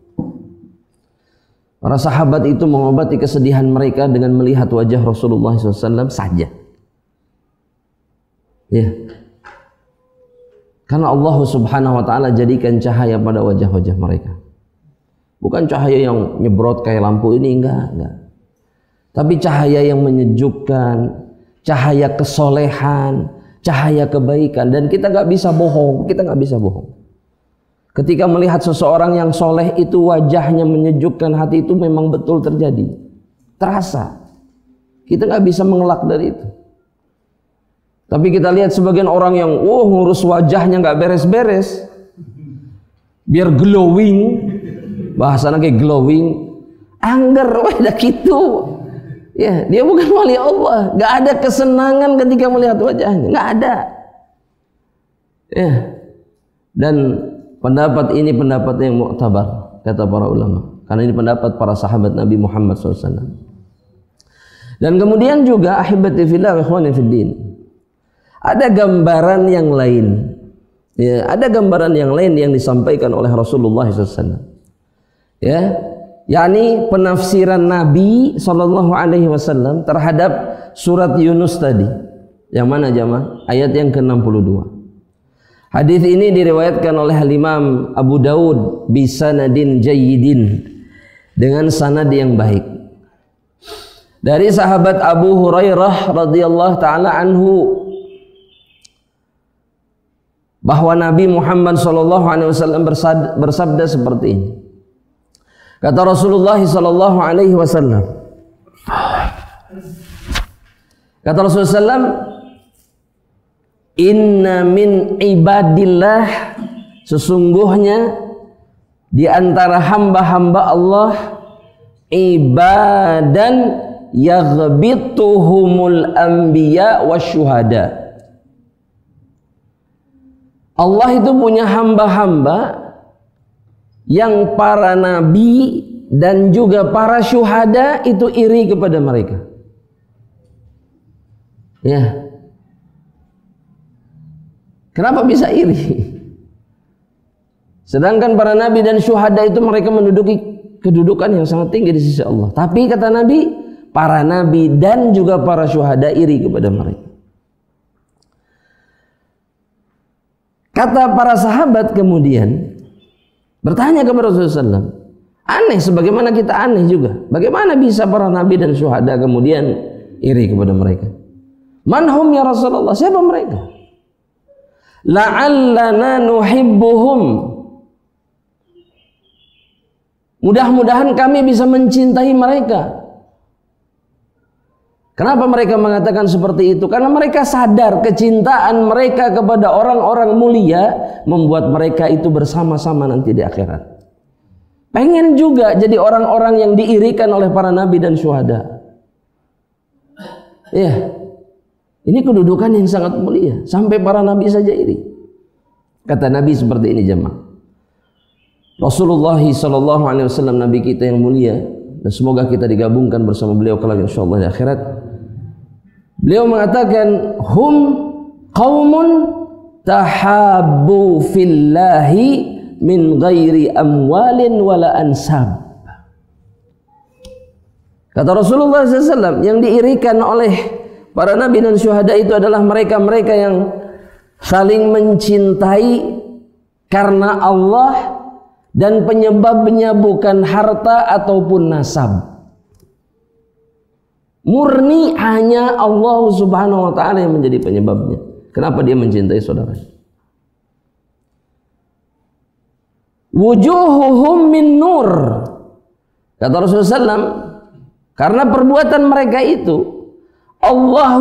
Para sahabat itu mengobati kesedihan mereka dengan melihat wajah Rasulullah SAW saja. Ya. Karena Allah Subhanahu wa ta'ala jadikan cahaya pada wajah-wajah mereka. Bukan cahaya yang nyebrot kayak lampu ini, enggak. Tapi cahaya yang menyejukkan, cahaya kesolehan, cahaya kebaikan. Dan kita nggak bisa bohong, Ketika melihat seseorang yang soleh itu wajahnya menyejukkan hati, itu memang betul terjadi, terasa. Kita nggak bisa mengelak dari itu. Tapi kita lihat sebagian orang yang ngurus wajahnya nggak beres-beres, biar glowing, bahasanya kayak glowing, angger, udah gitu. Ya, dia bukan wali Allah. Nggak ada kesenangan ketika melihat wajahnya, nggak ada. Ya, dan pendapat ini pendapat yang mu'tabar kata para ulama, karena ini pendapat para sahabat Nabi Muhammad SAW. Dan kemudian juga ahibati fillah wa ikhwani fiddin, ada gambaran yang lain, ya, ada gambaran yang lain yang disampaikan oleh Rasulullah SAW, ya, yakni penafsiran Nabi SAW terhadap surat Yunus tadi, yang mana jamaah? Ayat yang ke-62. Hadis ini diriwayatkan oleh Imam Abu Daud bisanadin jayyidin, dengan sanad yang baik, dari sahabat Abu Hurairah radhiyallahu taala anhu, bahwa Nabi Muhammad SAW bersabda seperti ini. Kata Rasulullah SAW, kata Rasulullah SAW, inna min ibadillah, sesungguhnya di antara hamba-hamba Allah, ibadan yaghbituhumul anbiya wasyuhada. Allah itu punya hamba-hamba yang para nabi dan juga para syuhada itu iri kepada mereka. Ya. Kenapa bisa iri? Sedangkan para nabi dan syuhada itu mereka menduduki kedudukan yang sangat tinggi di sisi Allah. Tapi kata Nabi, para nabi dan juga para syuhada iri kepada mereka. Kata para sahabat kemudian bertanya kepada Rasulullah SAW, aneh sebagaimana kita aneh juga. Bagaimana bisa para nabi dan syuhada kemudian iri kepada mereka? Manhum ya Rasulullah, siapa mereka? La'allana nuhibbuhum, mudah-mudahan kami bisa mencintai mereka. Kenapa mereka mengatakan seperti itu? Karena mereka sadar kecintaan mereka kepada orang-orang mulia membuat mereka itu bersama-sama nanti di akhirat. Pengen juga jadi orang-orang yang diirikan oleh para nabi dan syuhada. Iya. Ini kedudukan yang sangat mulia. Sampai para nabi saja iri. Kata Nabi seperti ini jemaah. Rasulullah SAW, Nabi kita yang mulia, dan semoga kita digabungkan bersama beliau kelak insyaallah di akhirat. Beliau mengatakan, hum qaumun tahabbu fillahi min ghairi amwalin wala ansab. Kata Rasulullah SAW, yang diirikan oleh para nabi dan syuhada itu adalah mereka-mereka yang saling mencintai karena Allah dan penyebabnya bukan harta ataupun nasab. Murni hanya Allah Subhanahu wa ta'ala yang menjadi penyebabnya. Kenapa dia mencintai saudaranya? Wujuhuhum min nur. Kata Rasulullah SAW, karena perbuatan mereka itu Allah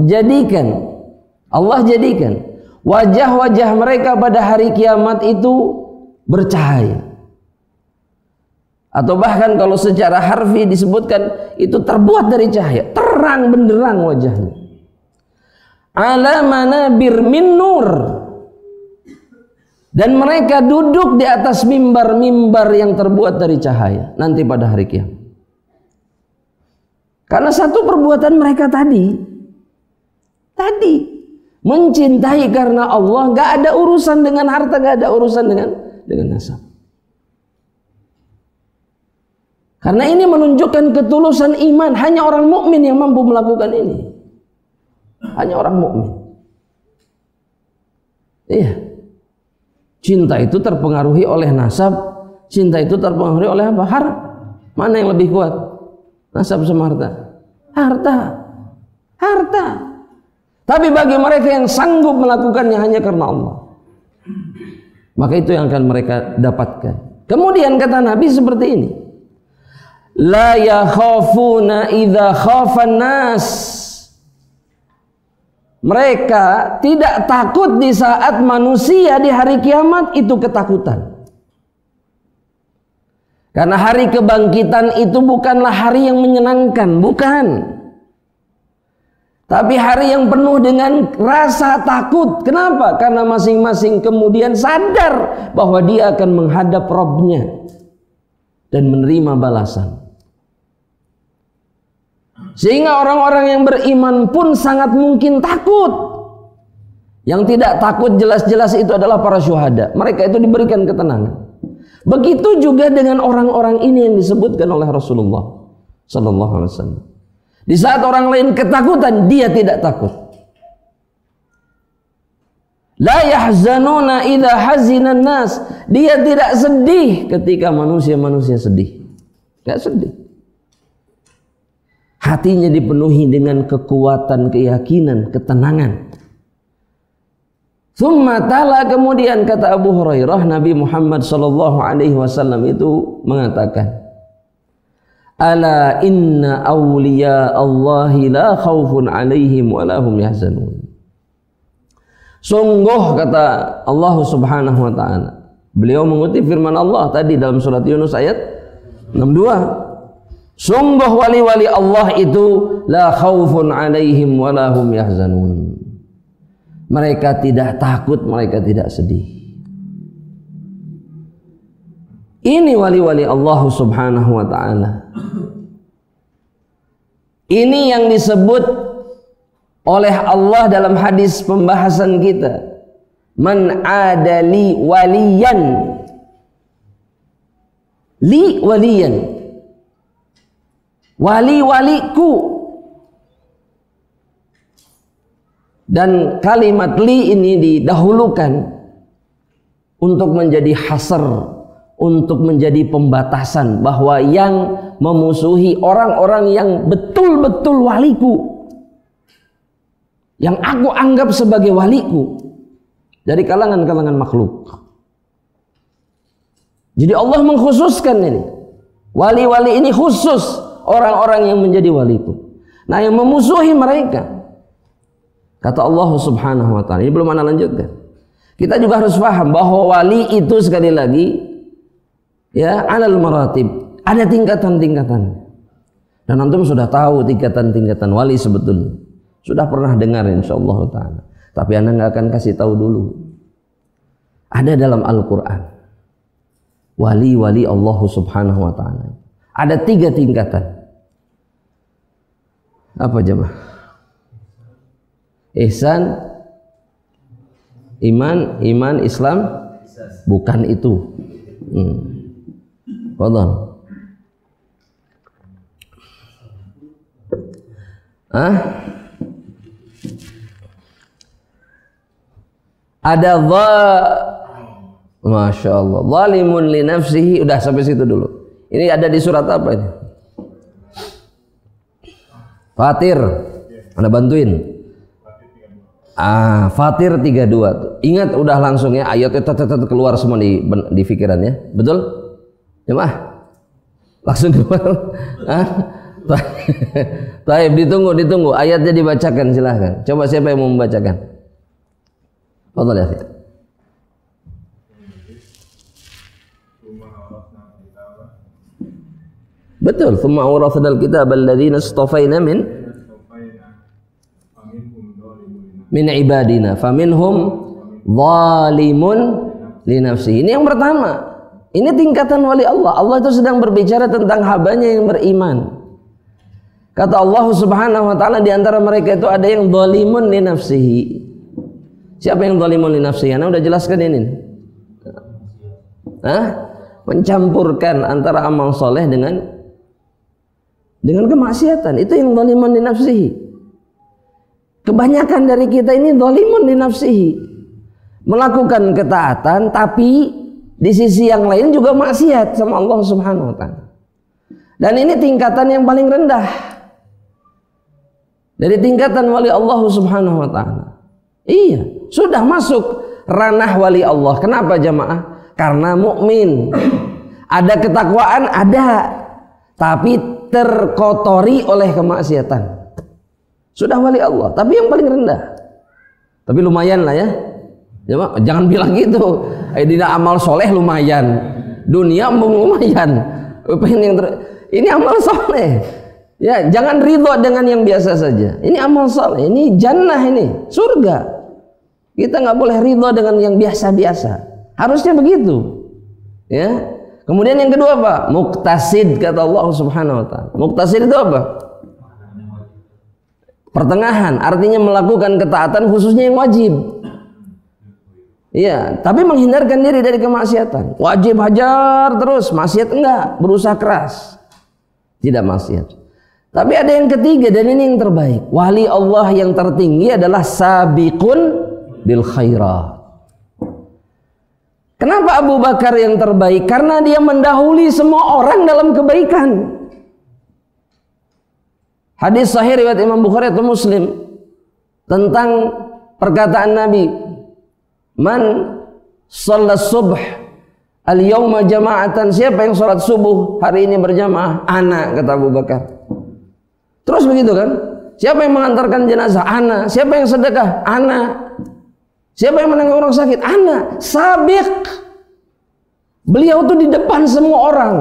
jadikan wajah-wajah mereka pada hari kiamat itu bercahaya. Atau bahkan kalau secara harfi disebutkan itu terbuat dari cahaya, terang benderang wajahnya. Ala manabir min nur. Dan mereka duduk di atas mimbar-mimbar yang terbuat dari cahaya nanti pada hari kiamat. Karena satu perbuatan mereka tadi mencintai karena Allah, gak ada urusan dengan harta, gak ada urusan dengan nasab. Karena ini menunjukkan ketulusan iman. Hanya orang mukmin yang mampu melakukan ini. Hanya orang mukmin. Iya. Cinta itu terpengaruhi oleh nasab. Cinta itu terpengaruhi oleh apa? Harta. Mana yang lebih kuat? Nasab sama harta? Harta. Tapi bagi mereka yang sanggup melakukannya hanya karena Allah, maka itu yang akan mereka dapatkan. Kemudian kata Nabi seperti ini, la yakhafuna idza khafan nas. Mereka tidak takut di saat manusia di hari kiamat itu ketakutan. Karena hari kebangkitan itu bukanlah hari yang menyenangkan, bukan. Tapi hari yang penuh dengan rasa takut. Kenapa? Karena masing-masing kemudian sadar bahwa dia akan menghadap Rabbnya dan menerima balasan. Sehingga orang-orang yang beriman pun sangat mungkin takut. Yang tidak takut jelas-jelas itu adalah para syuhada. Mereka itu diberikan ketenangan. Begitu juga dengan orang-orang ini yang disebutkan oleh Rasulullah sallallahu alaihi wasallam. Di saat orang lain ketakutan, dia tidak takut. La yahzanuna idza hazinan nas. Dia tidak sedih ketika manusia-manusia sedih. Tidak sedih. Hatinya dipenuhi dengan kekuatan, keyakinan, ketenangan. Tsumma tala, kemudian kata Abu Hurairah, Nabi Muhammad sallallahu alaihi wasallam itu mengatakan, ala inna awliya Allahi la khawfun alaihim wa lahum yahzanun. Sungguh kata Allah Subhanahu wa ta'ala, beliau mengutip firman Allah tadi dalam surat Yunus ayat 62. Sungguh wali-wali Allah itu la khawfun alaihim wa lahum yahzanun. Mereka tidak takut, mereka tidak sedih. Ini wali-wali Allah Subhanahu wa ta'ala. Ini yang disebut oleh Allah dalam hadis pembahasan kita. Man adali waliyan. Li waliyan. Wali-waliku. Dan kalimat li ini didahulukan untuk menjadi hasr, untuk menjadi pembatasan bahwa yang memusuhi orang-orang yang betul-betul waliku, yang aku anggap sebagai waliku dari kalangan-kalangan makhluk. Jadi Allah mengkhususkan ini. Wali-wali ini khusus orang-orang yang menjadi waliku. Nah, yang memusuhi mereka, kata Allah Subhanahu wa taala, ini belum ana lanjutkan. Kita juga harus paham bahwa wali itu sekali lagi ya alal maratib, ada tingkatan-tingkatan. Dan antum sudah tahu tingkatan-tingkatan wali sebetulnya. Sudah pernah dengar insyaallah taala. Tapi Anda nggak akan kasih tahu dulu. Ada dalam Al-Qur'an. Wali-wali Allah Subhanahu wa taala. Ada 3 tingkatan. Apa jemaah? Ihsan, iman, Islam, bukan itu. Fadhal. Ada Masya Allah, zalimun li nafsihi. Udah sampai situ dulu. Ini ada di surat apa ini? Fatir. Anda bantuin. Fatir 32. Ingat udah langsung ya, ayatnya keluar semua di pikirannya. Betul? Jemaah? Langsung keluar. Baik, ditunggu. Ayatnya dibacakan, silahkan. Coba siapa yang mau membacakan? Fadhal ya. Betul, thumma awrathnal kitaba alladzina istafaina min ibadina faminhum zalimun li nafsihi. Ini yang pertama. Ini tingkatan wali Allah. Allah itu sedang berbicara tentang hambanya yang beriman. Kata Allah Subhanahu wa taala, di antara mereka itu ada yang zalimun li nafsihi. Siapa yang zalimun li nafsihi? Anda udah jelaskan ini. Mencampurkan antara amal soleh dengan kemaksiatan. Itu yang zalimun li nafsihi. Kebanyakan dari kita ini zalimun li nafsihi. Melakukan ketaatan tapi di sisi yang lain juga maksiat sama Allah Subhanahu wa taala. Dan ini tingkatan yang paling rendah dari tingkatan wali Allah Subhanahu wa taala. Iya, sudah masuk ranah wali Allah. Kenapa jamaah? Karena mukmin. Ada ketakwaan, ada, tapi terkotori oleh kemaksiatan. Sudah wali Allah, tapi yang paling rendah. Tapi lumayan lah ya. Jangan bilang gitu. Dina amal soleh lumayan, dunia lumayan. Ini amal soleh. Ya, jangan ridho dengan yang biasa saja. Ini amal soleh, ini jannah, ini surga. Kita nggak boleh ridho dengan yang biasa-biasa. Harusnya begitu. Ya. Kemudian yang kedua apa? Muqtasid, kata Allah Subhanahu wa taala. Muqtasid itu apa? Pertengahan, artinya melakukan ketaatan khususnya yang wajib. Iya, tapi menghindarkan diri dari kemaksiatan. Wajib hajar terus, maksiat enggak, berusaha keras. Tidak maksiat. Tapi ada yang ketiga dan ini yang terbaik. Wali Allah yang tertinggi adalah sabiqun bil khairat. Kenapa Abu Bakar yang terbaik? Karena dia mendahului semua orang dalam kebaikan. Hadis sahih riwayat Imam Bukhari atau Muslim tentang perkataan Nabi, man shalat subh al-yawma jama'atan, siapa yang salat subuh hari ini berjamaah? Ana, kata Abu Bakar. Terus begitu kan? Siapa yang mengantarkan jenazah? Ana. Siapa yang sedekah? Ana. Siapa yang menangani orang sakit? Ana. Sabiq. Beliau tuh di depan semua orang.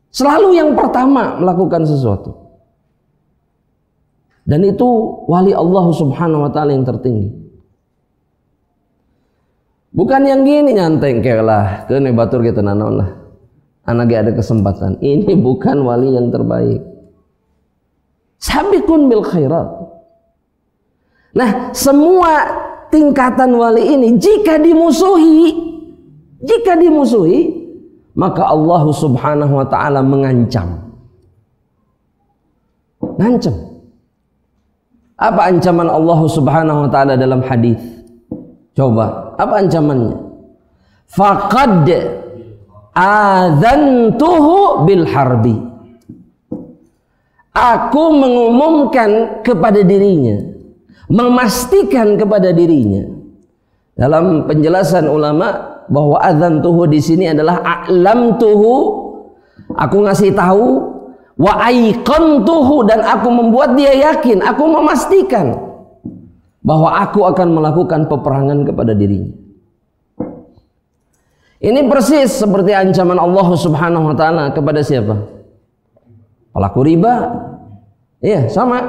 Selalu yang pertama melakukan sesuatu. Dan itu wali Allah Subhanahu wa taala yang tertinggi. Bukan yang gini nyanteng kelah, kene batur kita nanon lah. Anak ada kesempatan. Ini bukan wali yang terbaik. Sabiqun bil khairat. Nah, semua tingkatan wali ini jika dimusuhi, maka Allah Subhanahu wa taala mengancam. Ngancam. Apa ancaman Allah Subhanahu wa taala dalam hadis? Coba, apa ancamannya? Faqad adzantuhu bil harbi. Aku mengumumkan kepada dirinya, memastikan kepada dirinya. Dalam penjelasan ulama bahwa adzantuhu di sini adalah a'lamtuhu, aku ngasih tahu, wa aiqantuhu, dan aku membuat dia yakin, aku memastikan bahwa aku akan melakukan peperangan kepada dirinya. Ini persis seperti ancaman Allah Subhanahu wa taala kepada siapa? Pelaku riba. Iya, sama.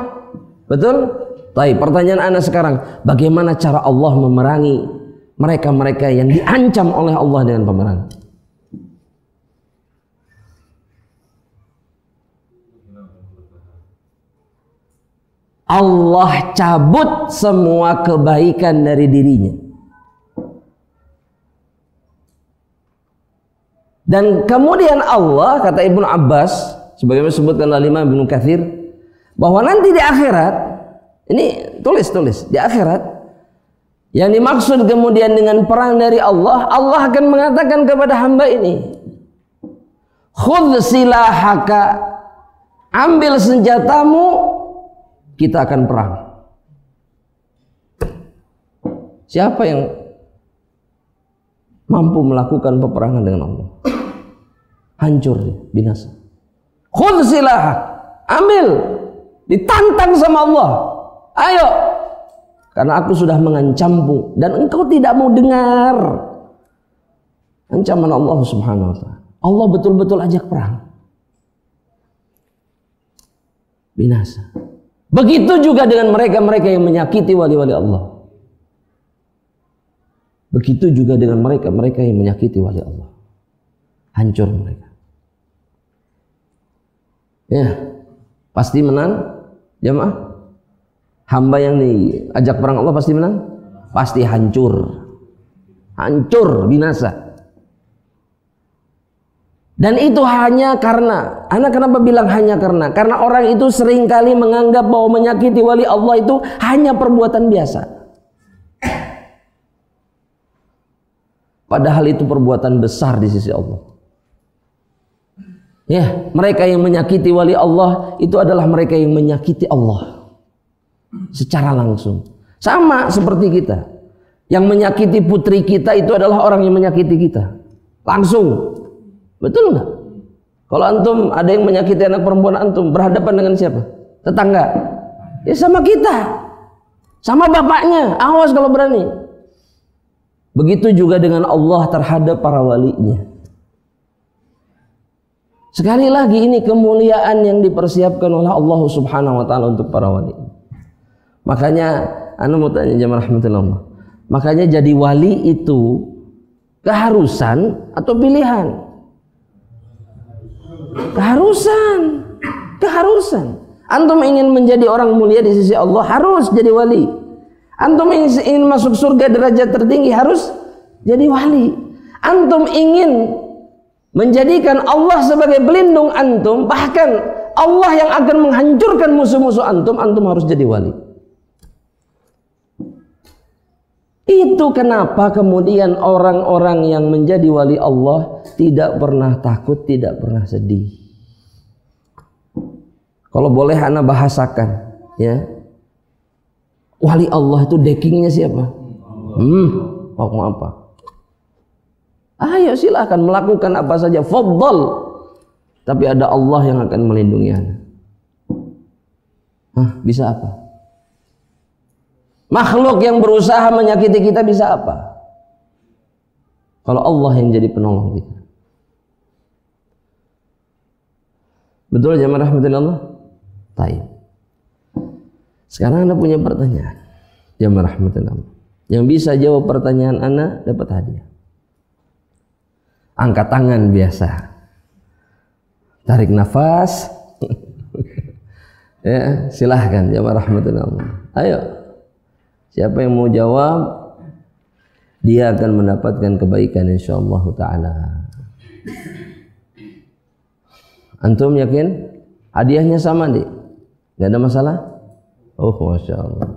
Betul? Baik, pertanyaan Anda sekarang, bagaimana cara Allah memerangi mereka-mereka yang diancam oleh Allah dengan peperangan? Allah cabut semua kebaikan dari dirinya. Dan kemudian Allah, kata Ibnu Abbas, sebagaimana disebutkan oleh Imam Ibnu Katsir, bahwa nanti di akhirat, ini tulis di akhirat, yang dimaksud kemudian dengan perang dari Allah, Allah akan mengatakan kepada hamba ini, khudh silahaka, ambil senjatamu, kita akan perang. Siapa yang mampu melakukan peperangan dengan Allah? Hancur, binasa. Khudh silahak, ambil, ditantang sama Allah. Ayo, karena aku sudah mengancammu dan engkau tidak mau dengar ancaman Allah Subhanahu wa taala. Allah betul-betul ajak perang. Binasa. Begitu juga dengan mereka-mereka yang menyakiti wali-wali Allah. Begitu juga dengan mereka-mereka yang menyakiti wali Allah. Hancur mereka. Ya, pasti menang jamaah. Hamba yang diajak perang Allah pasti menang? Pasti hancur. Hancur, binasa. Dan itu hanya karena, Anda kenapa bilang hanya karena? Karena orang itu seringkali menganggap bahwa menyakiti wali Allah itu hanya perbuatan biasa. Padahal itu perbuatan besar di sisi Allah. Ya, mereka yang menyakiti wali Allah itu adalah mereka yang menyakiti Allah secara langsung. Sama seperti kita. Yang menyakiti putri kita itu adalah orang yang menyakiti kita langsung. Betul nggak? Kalau antum ada yang menyakiti anak perempuan antum, berhadapan dengan siapa? Tetangga. Ya sama kita, sama bapaknya. Awas kalau berani. Begitu juga dengan Allah terhadap para walinya. Sekali lagi ini kemuliaan yang dipersiapkan oleh Allah Subhanahu wa taala untuk para wali. Makanya anu mau tanya jamaah rahmatullah. Makanya jadi wali itu keharusan atau pilihan? Keharusan. Antum ingin menjadi orang mulia di sisi Allah, harus jadi wali. Antum ingin masuk surga derajat tertinggi, harus jadi wali. Antum ingin menjadikan Allah sebagai pelindung antum, bahkan Allah yang akan menghancurkan musuh-musuh antum, antum harus jadi wali. Itu kenapa kemudian orang-orang yang menjadi wali Allah tidak pernah takut, tidak pernah sedih. Kalau boleh ana bahasakan, ya. Wali Allah itu deckingnya siapa? Mau apa? Ayo silahkan melakukan apa saja, faddal. Tapi ada Allah yang akan melindungi ana. Bisa apa? Makhluk yang berusaha menyakiti kita bisa apa? Kalau Allah yang jadi penolong kita. Betul jamaah rahmatullah? Baik. Sekarang Anda punya pertanyaan. Jamaah rahmatullah. Yang bisa jawab pertanyaan Anda dapat hadiah. Angkat tangan biasa. Tarik nafas. Ya, silahkan jamaah rahmatullah. Ayo. Siapa yang mau jawab, dia akan mendapatkan kebaikan insyaallah taala. Antum yakin? Hadiahnya sama, Dik? Enggak ada masalah? Oh, Masya Allah.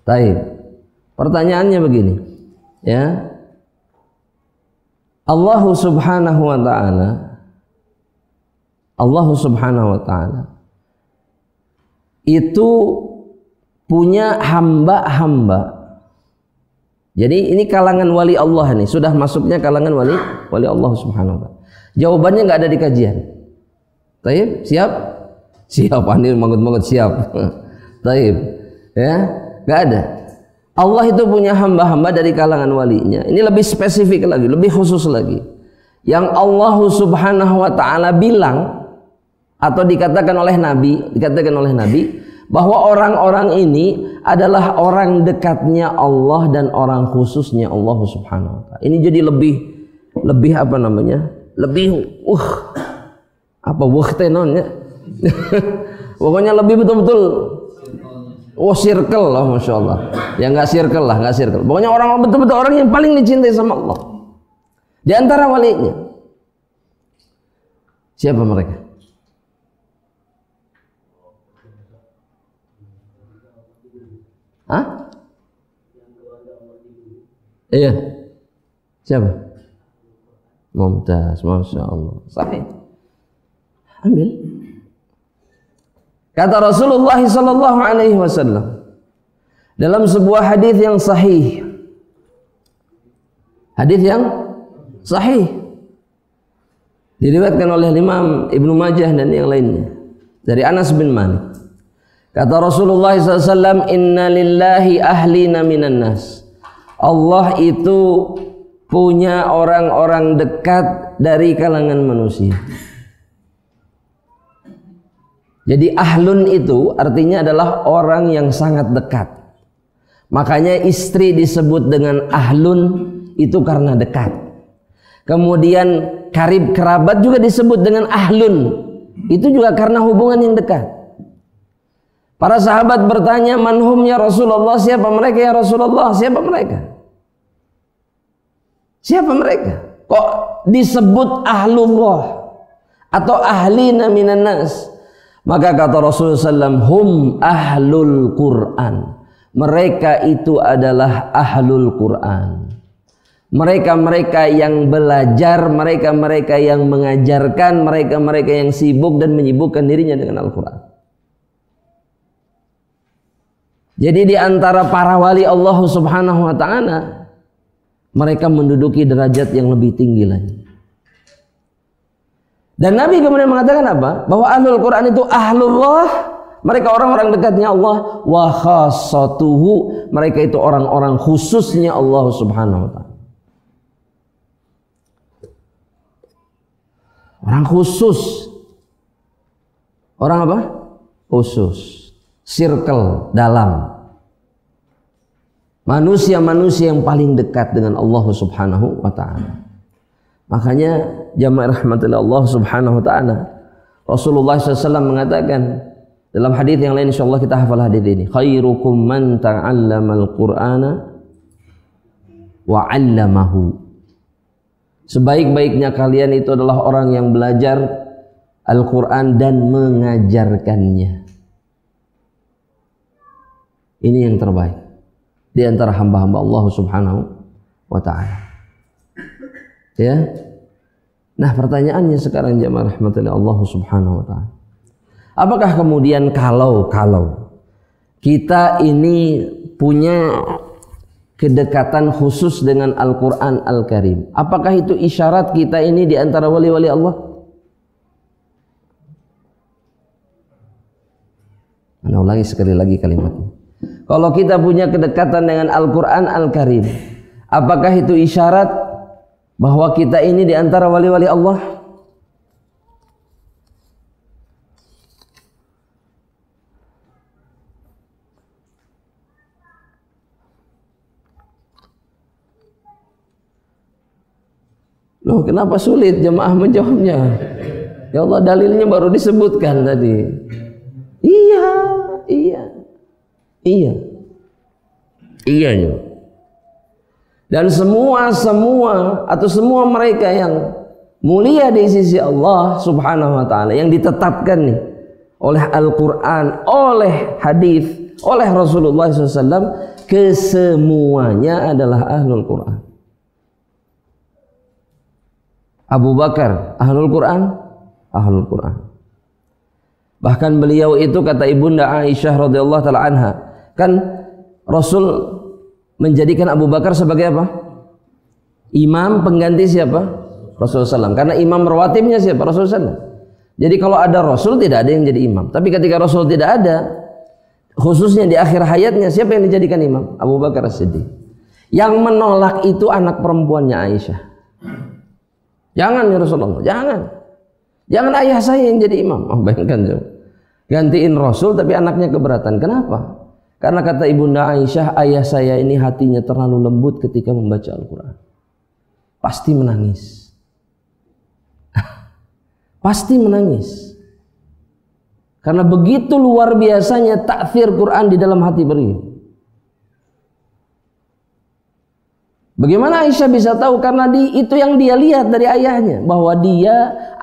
Taib. Pertanyaannya begini, ya. Allah Subhanahu wa Ta'ala itu punya hamba-hamba. Jadi ini kalangan wali Allah nih, sudah masuknya kalangan wali Allah Subhanahu wa Ta'ala. Jawabannya nggak ada di kajian. Taib, siap? Siap, Anil mangut-mangut siap. Taib, ya, nggak ada. Allah itu punya hamba-hamba dari kalangan walinya. Ini lebih spesifik lagi, lebih khusus lagi. Yang Allah Subhanahu wa Ta'ala bilang atau dikatakan oleh Nabi bahwa orang-orang ini adalah orang dekatnya Allah dan orang khususnya Allah Subhanahu wa Ta'ala. Ini jadi lebih apa namanya? Lebih tenonnya. Pokoknya lebih betul-betul circle lah, Masya Allah. Ya nggak circle. Pokoknya orang betul-betul orang yang paling dicintai sama Allah. Di antara walinya. Siapa mereka? Hah? Iya. Siapa? Mumtaz, Masya Allah. Sahih. Ambil. Kata Rasulullah sallallahu alaihi wasallam dalam sebuah hadis yang sahih. Hadis yang sahih diriwayatkan oleh Imam Ibnu Majah dan yang lainnya dari Anas bin Malik. Kata Rasulullah sallallahu alaihi wasallam, "Inna lillahi ahlina minan nas." Allah itu punya orang-orang dekat dari kalangan manusia. Jadi ahlun itu artinya adalah orang yang sangat dekat. Makanya istri disebut dengan ahlun itu karena dekat. Kemudian karib kerabat juga disebut dengan ahlun. Itu juga karena hubungan yang dekat. Para sahabat bertanya, "Manhum ya Rasulullah?" Siapa mereka ya Rasulullah? Siapa mereka? Siapa mereka? Kok disebut ahlullah atau ahlina minan nas? Maka kata Rasulullah SAW, hum ahlul Quran. Mereka itu adalah ahlul Quran. Mereka-mereka yang belajar, mereka-mereka yang mengajarkan, mereka-mereka yang sibuk dan menyibukkan dirinya dengan Al-Quran. Jadi di antara para wali Allah Subhanahu wa Ta'ala, mereka menduduki derajat yang lebih tinggi lagi. Dan Nabi kemudian mengatakan apa? Bahwa ahlul Quran itu ahlullah, mereka orang-orang dekatnya Allah, wa khassatuhu, mereka itu orang-orang khususnya Allah Subhanahu wa Ta'ala. Orang khusus. Orang apa? Khusus. Circle dalam. Manusia-manusia yang paling dekat dengan Allah Subhanahu wa Ta'ala. Makanya jamaah rahmatillah Allah Subhanahu wa Ta'ala, Rasulullah SAW mengatakan dalam hadis yang lain, insyaallah kita hafal hadis ini, khairukum man ta'allamal Qur'ana wa 'allamahu. Sebaik-baiknya kalian itu adalah orang yang belajar Al-Qur'an dan mengajarkannya. Ini yang terbaik di antara hamba-hamba Allah Subhanahu wa Ta'ala. Ya. Nah, pertanyaannya sekarang jamaah rahmatullah Allah Subhanahu wa Ta'ala. Apakah kemudian kalau kita ini punya kedekatan khusus dengan Al-Qur'an Al-Karim, apakah itu isyarat kita ini di antara wali-wali Allah? Saya ulangi sekali lagi kalimatnya. Kalau kita punya kedekatan dengan Al-Qur'an Al-Karim, apakah itu isyarat bahwa kita ini di antara wali-wali Allah? Loh, kenapa sulit jemaah menjawabnya? Ya Allah, dalilnya baru disebutkan tadi. Iya. Iya ya. Dan semua atau semua mereka yang mulia di sisi Allah Subhanahu wa taala yang ditetapkan nih oleh Al-Qur'an, oleh hadis, oleh Rasulullah SAW, kesemuanya adalah ahlul Qur'an. Abu Bakar ahlul Qur'an, ahlul Qur'an. Bahkan beliau itu kata Ibunda Aisyah radhiyallahu taala anha, kan Rasul menjadikan Abu Bakar sebagai apa? Imam pengganti siapa? Rasulullah SAW. Karena imam rawatibnya siapa? Rasulullah SAW. Jadi kalau ada Rasul tidak ada yang jadi imam. Tapi ketika Rasul tidak ada, khususnya di akhir hayatnya, siapa yang dijadikan imam? Abu Bakar As-Siddiq. Yang menolak itu anak perempuannya Aisyah. Jangan ya Rasulullah, jangan ayah saya yang jadi imam. Oh, bayangkan coba. Gantiin Rasul tapi anaknya keberatan. Kenapa? Karena kata Ibunda Aisyah, ayah saya ini hatinya terlalu lembut ketika membaca Al-Quran. Pasti menangis. Pasti menangis. Karena begitu luar biasanya ta'thir Quran di dalam hati beliau. Bagaimana Aisyah bisa tahu? Karena itu yang dia lihat dari ayahnya. Bahwa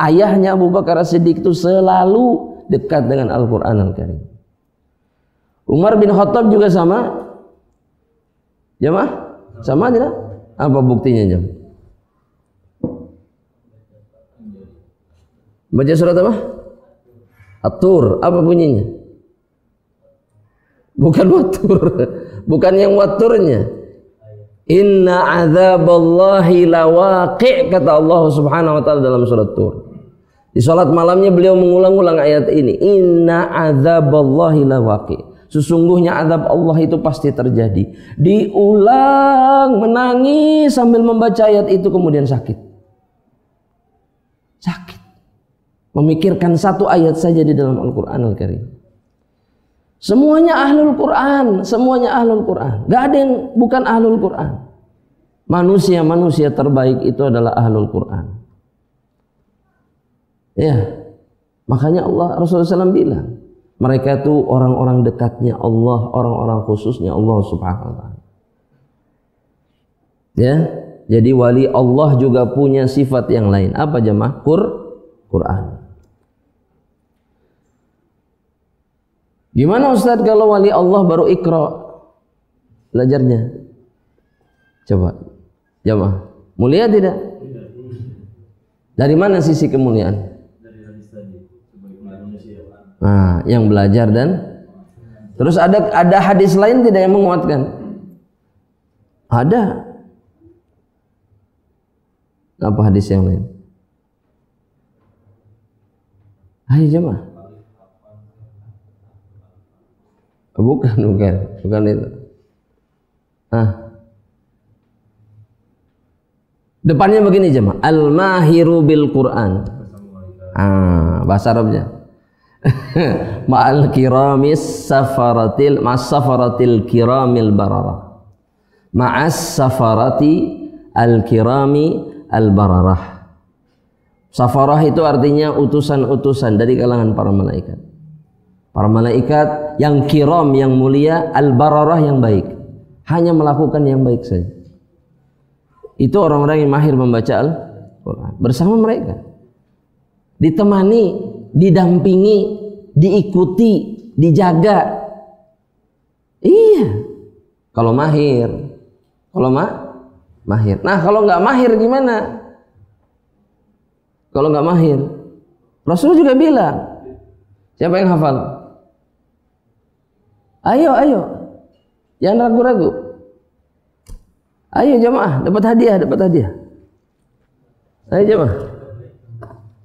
ayahnya Abu Bakar As-Siddiq itu selalu dekat dengan Al-Quran Al-Karim. Umar bin Khattab juga sama. Jamaah? Sama tidak? Apa buktinya jam? Baca surat apa? At-Tur. Apa bunyinya? Bukan Wat-Tur. Bukan yang Wat-Turnya. Inna azaballahi lawaqi', kata Allah Subhanahu wa taala dalam surat Tur. Di salat malamnya beliau mengulang-ulang ayat ini. Inna azaballahi lawaqi'. Sesungguhnya azab Allah itu pasti terjadi. Diulang, menangis sambil membaca ayat itu, kemudian sakit. Sakit. Memikirkan satu ayat saja di dalam Al-Quran Al-Karim. Semuanya ahlul Quran. Semuanya ahlul Quran. Gak ada yang bukan ahlul Quran. Manusia terbaik itu adalah ahlul Quran. Ya. Makanya Rasulullah SAW bilang, mereka itu orang-orang dekatnya Allah, orang-orang khususnya Allah Subhanahu wa taala. Ya, jadi wali Allah juga punya sifat yang lain. Apa jemaah? Quran. Gimana Ustaz kalau wali Allah baru Iqra belajarnya? Coba, jemaah. Mulia tidak? Dari mana sisi kemuliaan? Nah, yang belajar dan terus ada hadis lain tidak yang menguatkan? Ada. Apa hadis yang lain? Ayo jemaah. Bukan itu. Depannya begini jemaah. Al-mahiru bil Quran. Bahasa Arabnya. Ma'al kiramis safaratil kiramil bararah. Ma'as safarati al kirami al bararah. Safarah itu artinya utusan-utusan dari kalangan para malaikat. Para malaikat yang kiram, yang mulia, al bararah yang baik. Hanya melakukan yang baik saja. Itu orang-orang yang mahir membaca Al-Quran. Bersama mereka. Ditemani, didampingi, diikuti, dijaga. Iya. Kalau mahir. Mahir. Nah, kalau nggak mahir gimana? Kalau nggak mahir, Rasul juga bilang, siapa yang hafal? Ayo. Jangan ragu-ragu. Ayo jemaah, dapat hadiah. Ayo jemaah.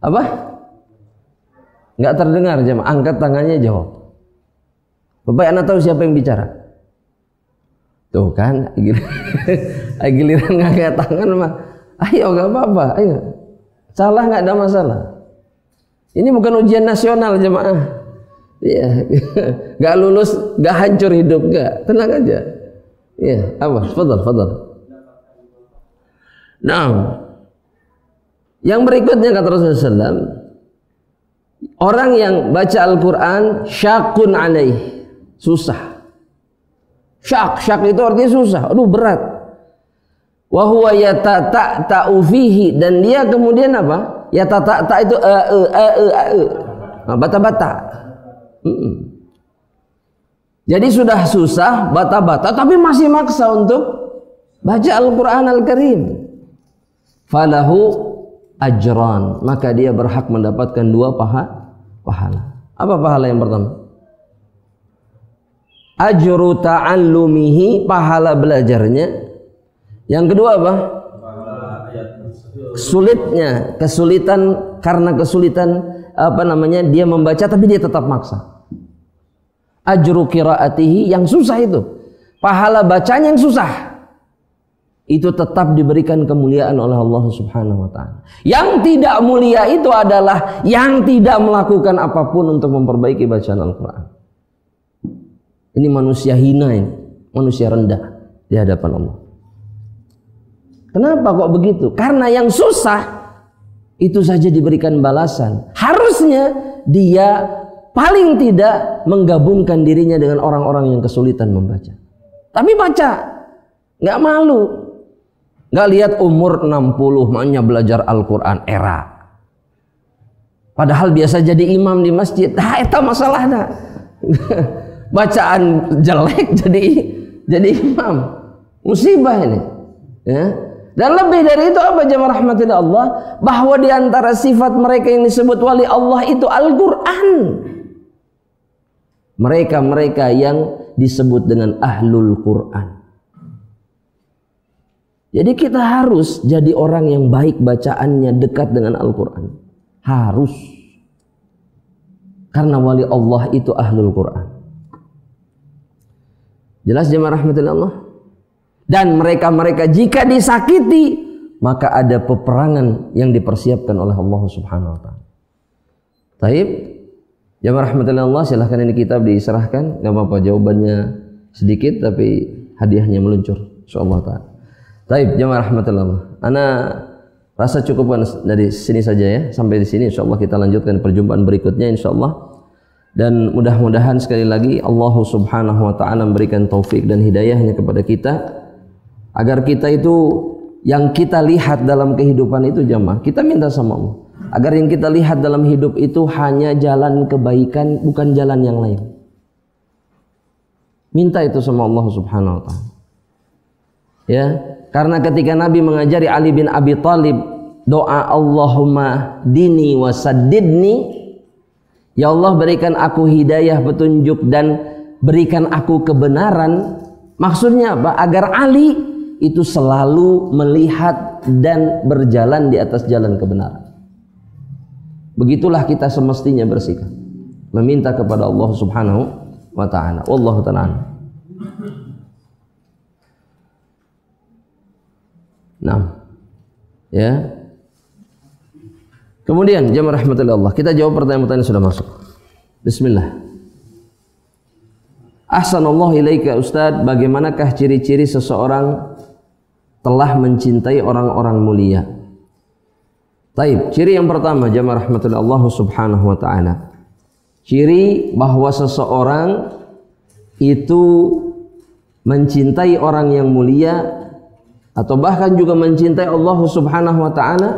Apa? Nggak terdengar jemaah, angkat tangannya jawab. Bapak anak tahu siapa yang bicara? Tuh kan, giliran ngangkat tangan mah. Ayo nggak apa-apa, ayo. Salah nggak ada masalah. Ini bukan ujian nasional jemaah. Iya, nggak lulus, nggak hancur hidup, nggak. Tenang aja. Iya, apa? Fadal. Nah, yang berikutnya kata Rasulullah SAW, orang yang baca Al-Quran syakun alaih, susah. Syak itu artinya susah, aduh berat. Wa huwa yatata'u fihi, dan dia kemudian apa? Yatata itu bata-bata. Jadi sudah susah, bata-bata, tapi masih maksa untuk baca Al-Quran Al-Karim. Falahu ajran, maka dia berhak mendapatkan 2 pahala. Apa pahala yang pertama? Ajru ta'allumihi, pahala belajarnya. Yang kedua apa? Kesulitan karena kesulitan dia membaca tapi dia tetap maksa. Ajru qiraatihi, yang susah itu. Pahala bacanya yang susah. Itu tetap diberikan kemuliaan oleh Allah Subhanahu wa taala. Yang tidak mulia itu adalah yang tidak melakukan apapun untuk memperbaiki bacaan Al-Qur'an. Ini manusia hina ini, manusia rendah di hadapan Allah. Kenapa kok begitu? Karena yang susah itu saja diberikan balasan. Harusnya dia paling tidak menggabungkan dirinya dengan orang-orang yang kesulitan membaca. Tapi baca, nggak malu. Nggak lihat umur 60 makanya belajar Al-Quran era. Padahal biasa jadi imam di masjid. Itu masalahnya. Bacaan jelek jadi imam, musibah ini, ya. Dan lebih dari itu apa jemaah rahmatillah Allah, bahwa di antara sifat mereka yang disebut wali Allah itu Al-Quran. Mereka yang disebut dengan ahlul Quran. Jadi kita harus jadi orang yang baik bacaannya, dekat dengan Al-Quran. Harus. Karena wali Allah itu ahlul Quran. Jelas jemaah rahmatillah Allah. Dan mereka jika disakiti, maka ada peperangan yang dipersiapkan oleh Allah Subhanahu wa taala. Taib, jemaah rahmatillah Allah, silahkan ini kitab diserahkan. Enggak apa-apa jawabannya sedikit tapi hadiahnya meluncur insyaallah taala. Taib, jemaah rahmatillah Allah. Ana rasa cukupkan dari sini saja ya. Sampai di sini insyaallah kita lanjutkan perjumpaan berikutnya insyaallah. Dan mudah-mudahan sekali lagi Allah Subhanahu wa taala memberikan taufik dan hidayahnya kepada kita agar kita itu yang kita lihat dalam kehidupan itu jamaah, kita minta sama Allah agar yang kita lihat dalam hidup itu hanya jalan kebaikan, bukan jalan yang lain. Minta itu sama Allah Subhanahu wa taala. Ya, karena ketika Nabi mengajari Ali bin Abi Thalib doa Allahumma dini wa saddidni, ya Allah berikan aku hidayah, petunjuk, dan berikan aku kebenaran. Maksudnya apa? Agar Ali itu selalu melihat dan berjalan di atas jalan kebenaran. Begitulah kita semestinya bersikap, meminta kepada Allah Subhanahu wa taala. Wallahu ta'ala. Nah, ya. Kemudian jemaah rahmatullah Allah, kita jawab pertanyaan-pertanyaan yang sudah masuk. Bismillah. Ahsanallahu ilaika Ustaz, bagaimanakah ciri-ciri seseorang telah mencintai orang-orang mulia? Taib, ciri yang pertama jemaah rahmatullah Allah Subhanahu wa taala. Ciri bahwa seseorang itu mencintai orang yang mulia atau bahkan juga mencintai Allah Subhanahu wa taala,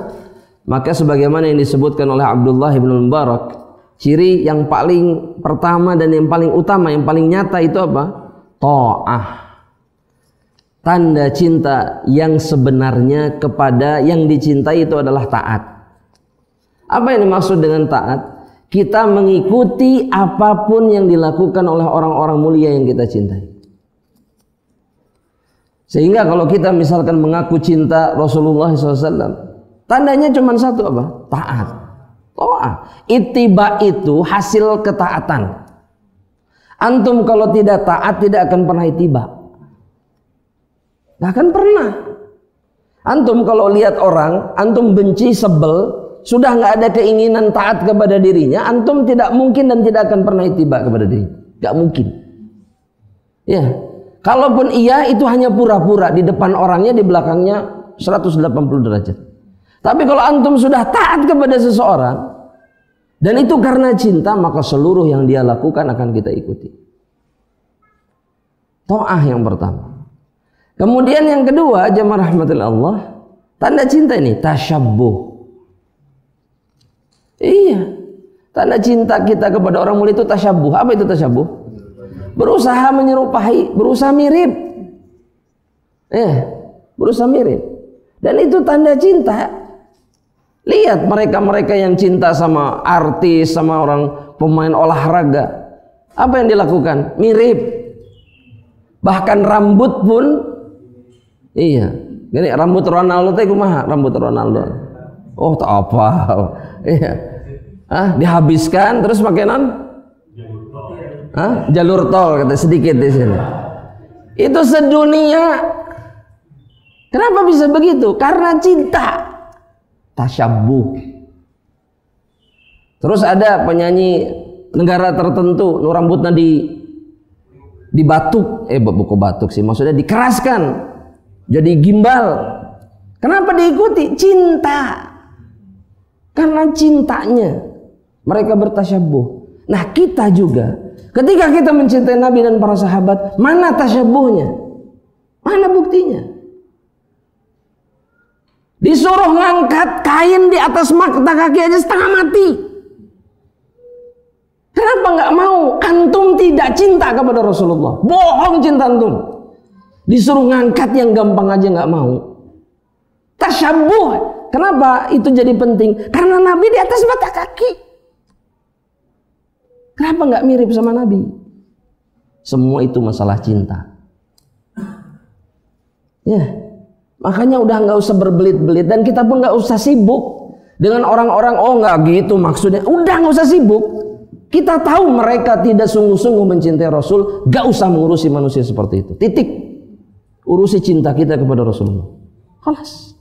maka sebagaimana yang disebutkan oleh Abdullah bin Mubarak, ciri yang paling pertama dan yang paling utama, yang paling nyata itu apa? Ta'ah. Tanda cinta yang sebenarnya kepada yang dicintai itu adalah taat. Apa yang dimaksud dengan taat? Kita mengikuti apapun yang dilakukan oleh orang-orang mulia yang kita cintai. Sehingga kalau kita misalkan mengaku cinta Rasulullah SAW, tandanya cuma satu apa? Taat. Ta'ah. Ittiba itu hasil ketaatan. Antum kalau tidak taat tidak akan pernah ittiba. Gak akan pernah. Antum kalau lihat orang, antum benci, sebel, sudah nggak ada keinginan taat kepada dirinya, antum tidak mungkin dan tidak akan pernah ittiba kepada dirinya. Gak mungkin. Ya. Kalaupun iya, itu hanya pura-pura, di depan orangnya, di belakangnya 180 derajat. Tapi kalau antum sudah taat kepada seseorang dan itu karena cinta, maka seluruh yang dia lakukan akan kita ikuti. Ta'ah yang pertama. Kemudian yang kedua, jamaah rahmatillah Allah, tanda cinta ini tasyabbuh. Iya, tanda cinta kita kepada orang mulia itu tasyabbuh. Apa itu tasyabbuh? Berusaha menyerupai, berusaha mirip. Berusaha mirip. Dan itu tanda cinta. Lihat mereka-mereka yang cinta sama artis, sama orang pemain olahraga. Apa yang dilakukan? Mirip. Bahkan rambut pun, iya. Gini, rambut Ronaldo teh kumaha? Rambut Ronaldo. Oh, tak apa. Iya. Dihabiskan terus pakai jalur tol kata sedikit di sini. Itu sedunia. Kenapa bisa begitu? Karena cinta. Tasyabbuh. Terus ada penyanyi negara tertentu, rambutnya dibatuk, bukan batuk sih, maksudnya dikeraskan, jadi gimbal. Kenapa diikuti? Cinta. Karena cintanya mereka bertasyabbuh. Nah, kita juga ketika kita mencintai Nabi dan para sahabat, mana tasyabbuhnya? Mana buktinya? Disuruh ngangkat kain di atas mata kaki aja setengah mati. Kenapa nggak mau? Antum tidak cinta kepada Rasulullah. Bohong cinta antum. Disuruh ngangkat yang gampang aja nggak mau. Tasyabbuh. Kenapa itu jadi penting? Karena Nabi di atas mata kaki. Kenapa nggak mirip sama Nabi? Semua itu masalah cinta. Ya, makanya udah nggak usah berbelit-belit, dan kita pun nggak usah sibuk dengan orang-orang. Oh, nggak gitu maksudnya. Udah nggak usah sibuk. Kita tahu mereka tidak sungguh-sungguh mencintai Rasul, gak usah mengurusi manusia seperti itu. Titik. Urusi cinta kita kepada Rasulullah. Khalas.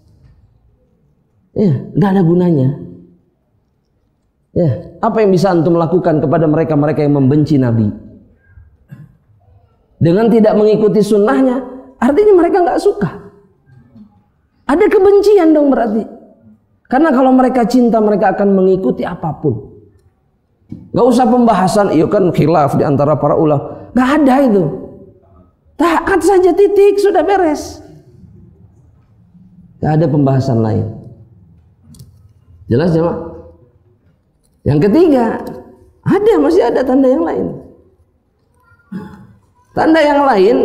Ya, gak ada gunanya. Ya, apa yang bisa antum lakukan kepada mereka-mereka yang membenci Nabi? Dengan tidak mengikuti sunnahnya, artinya mereka gak suka. Ada kebencian dong berarti. Karena kalau mereka cinta, mereka akan mengikuti apapun. Gak usah pembahasan, iya kan khilaf di antara para ulama. Gak ada itu. Taat saja, titik, sudah beres. Gak ada pembahasan lain. Jelas jemaah? Yang ketiga, masih ada tanda yang lain. Tanda yang lain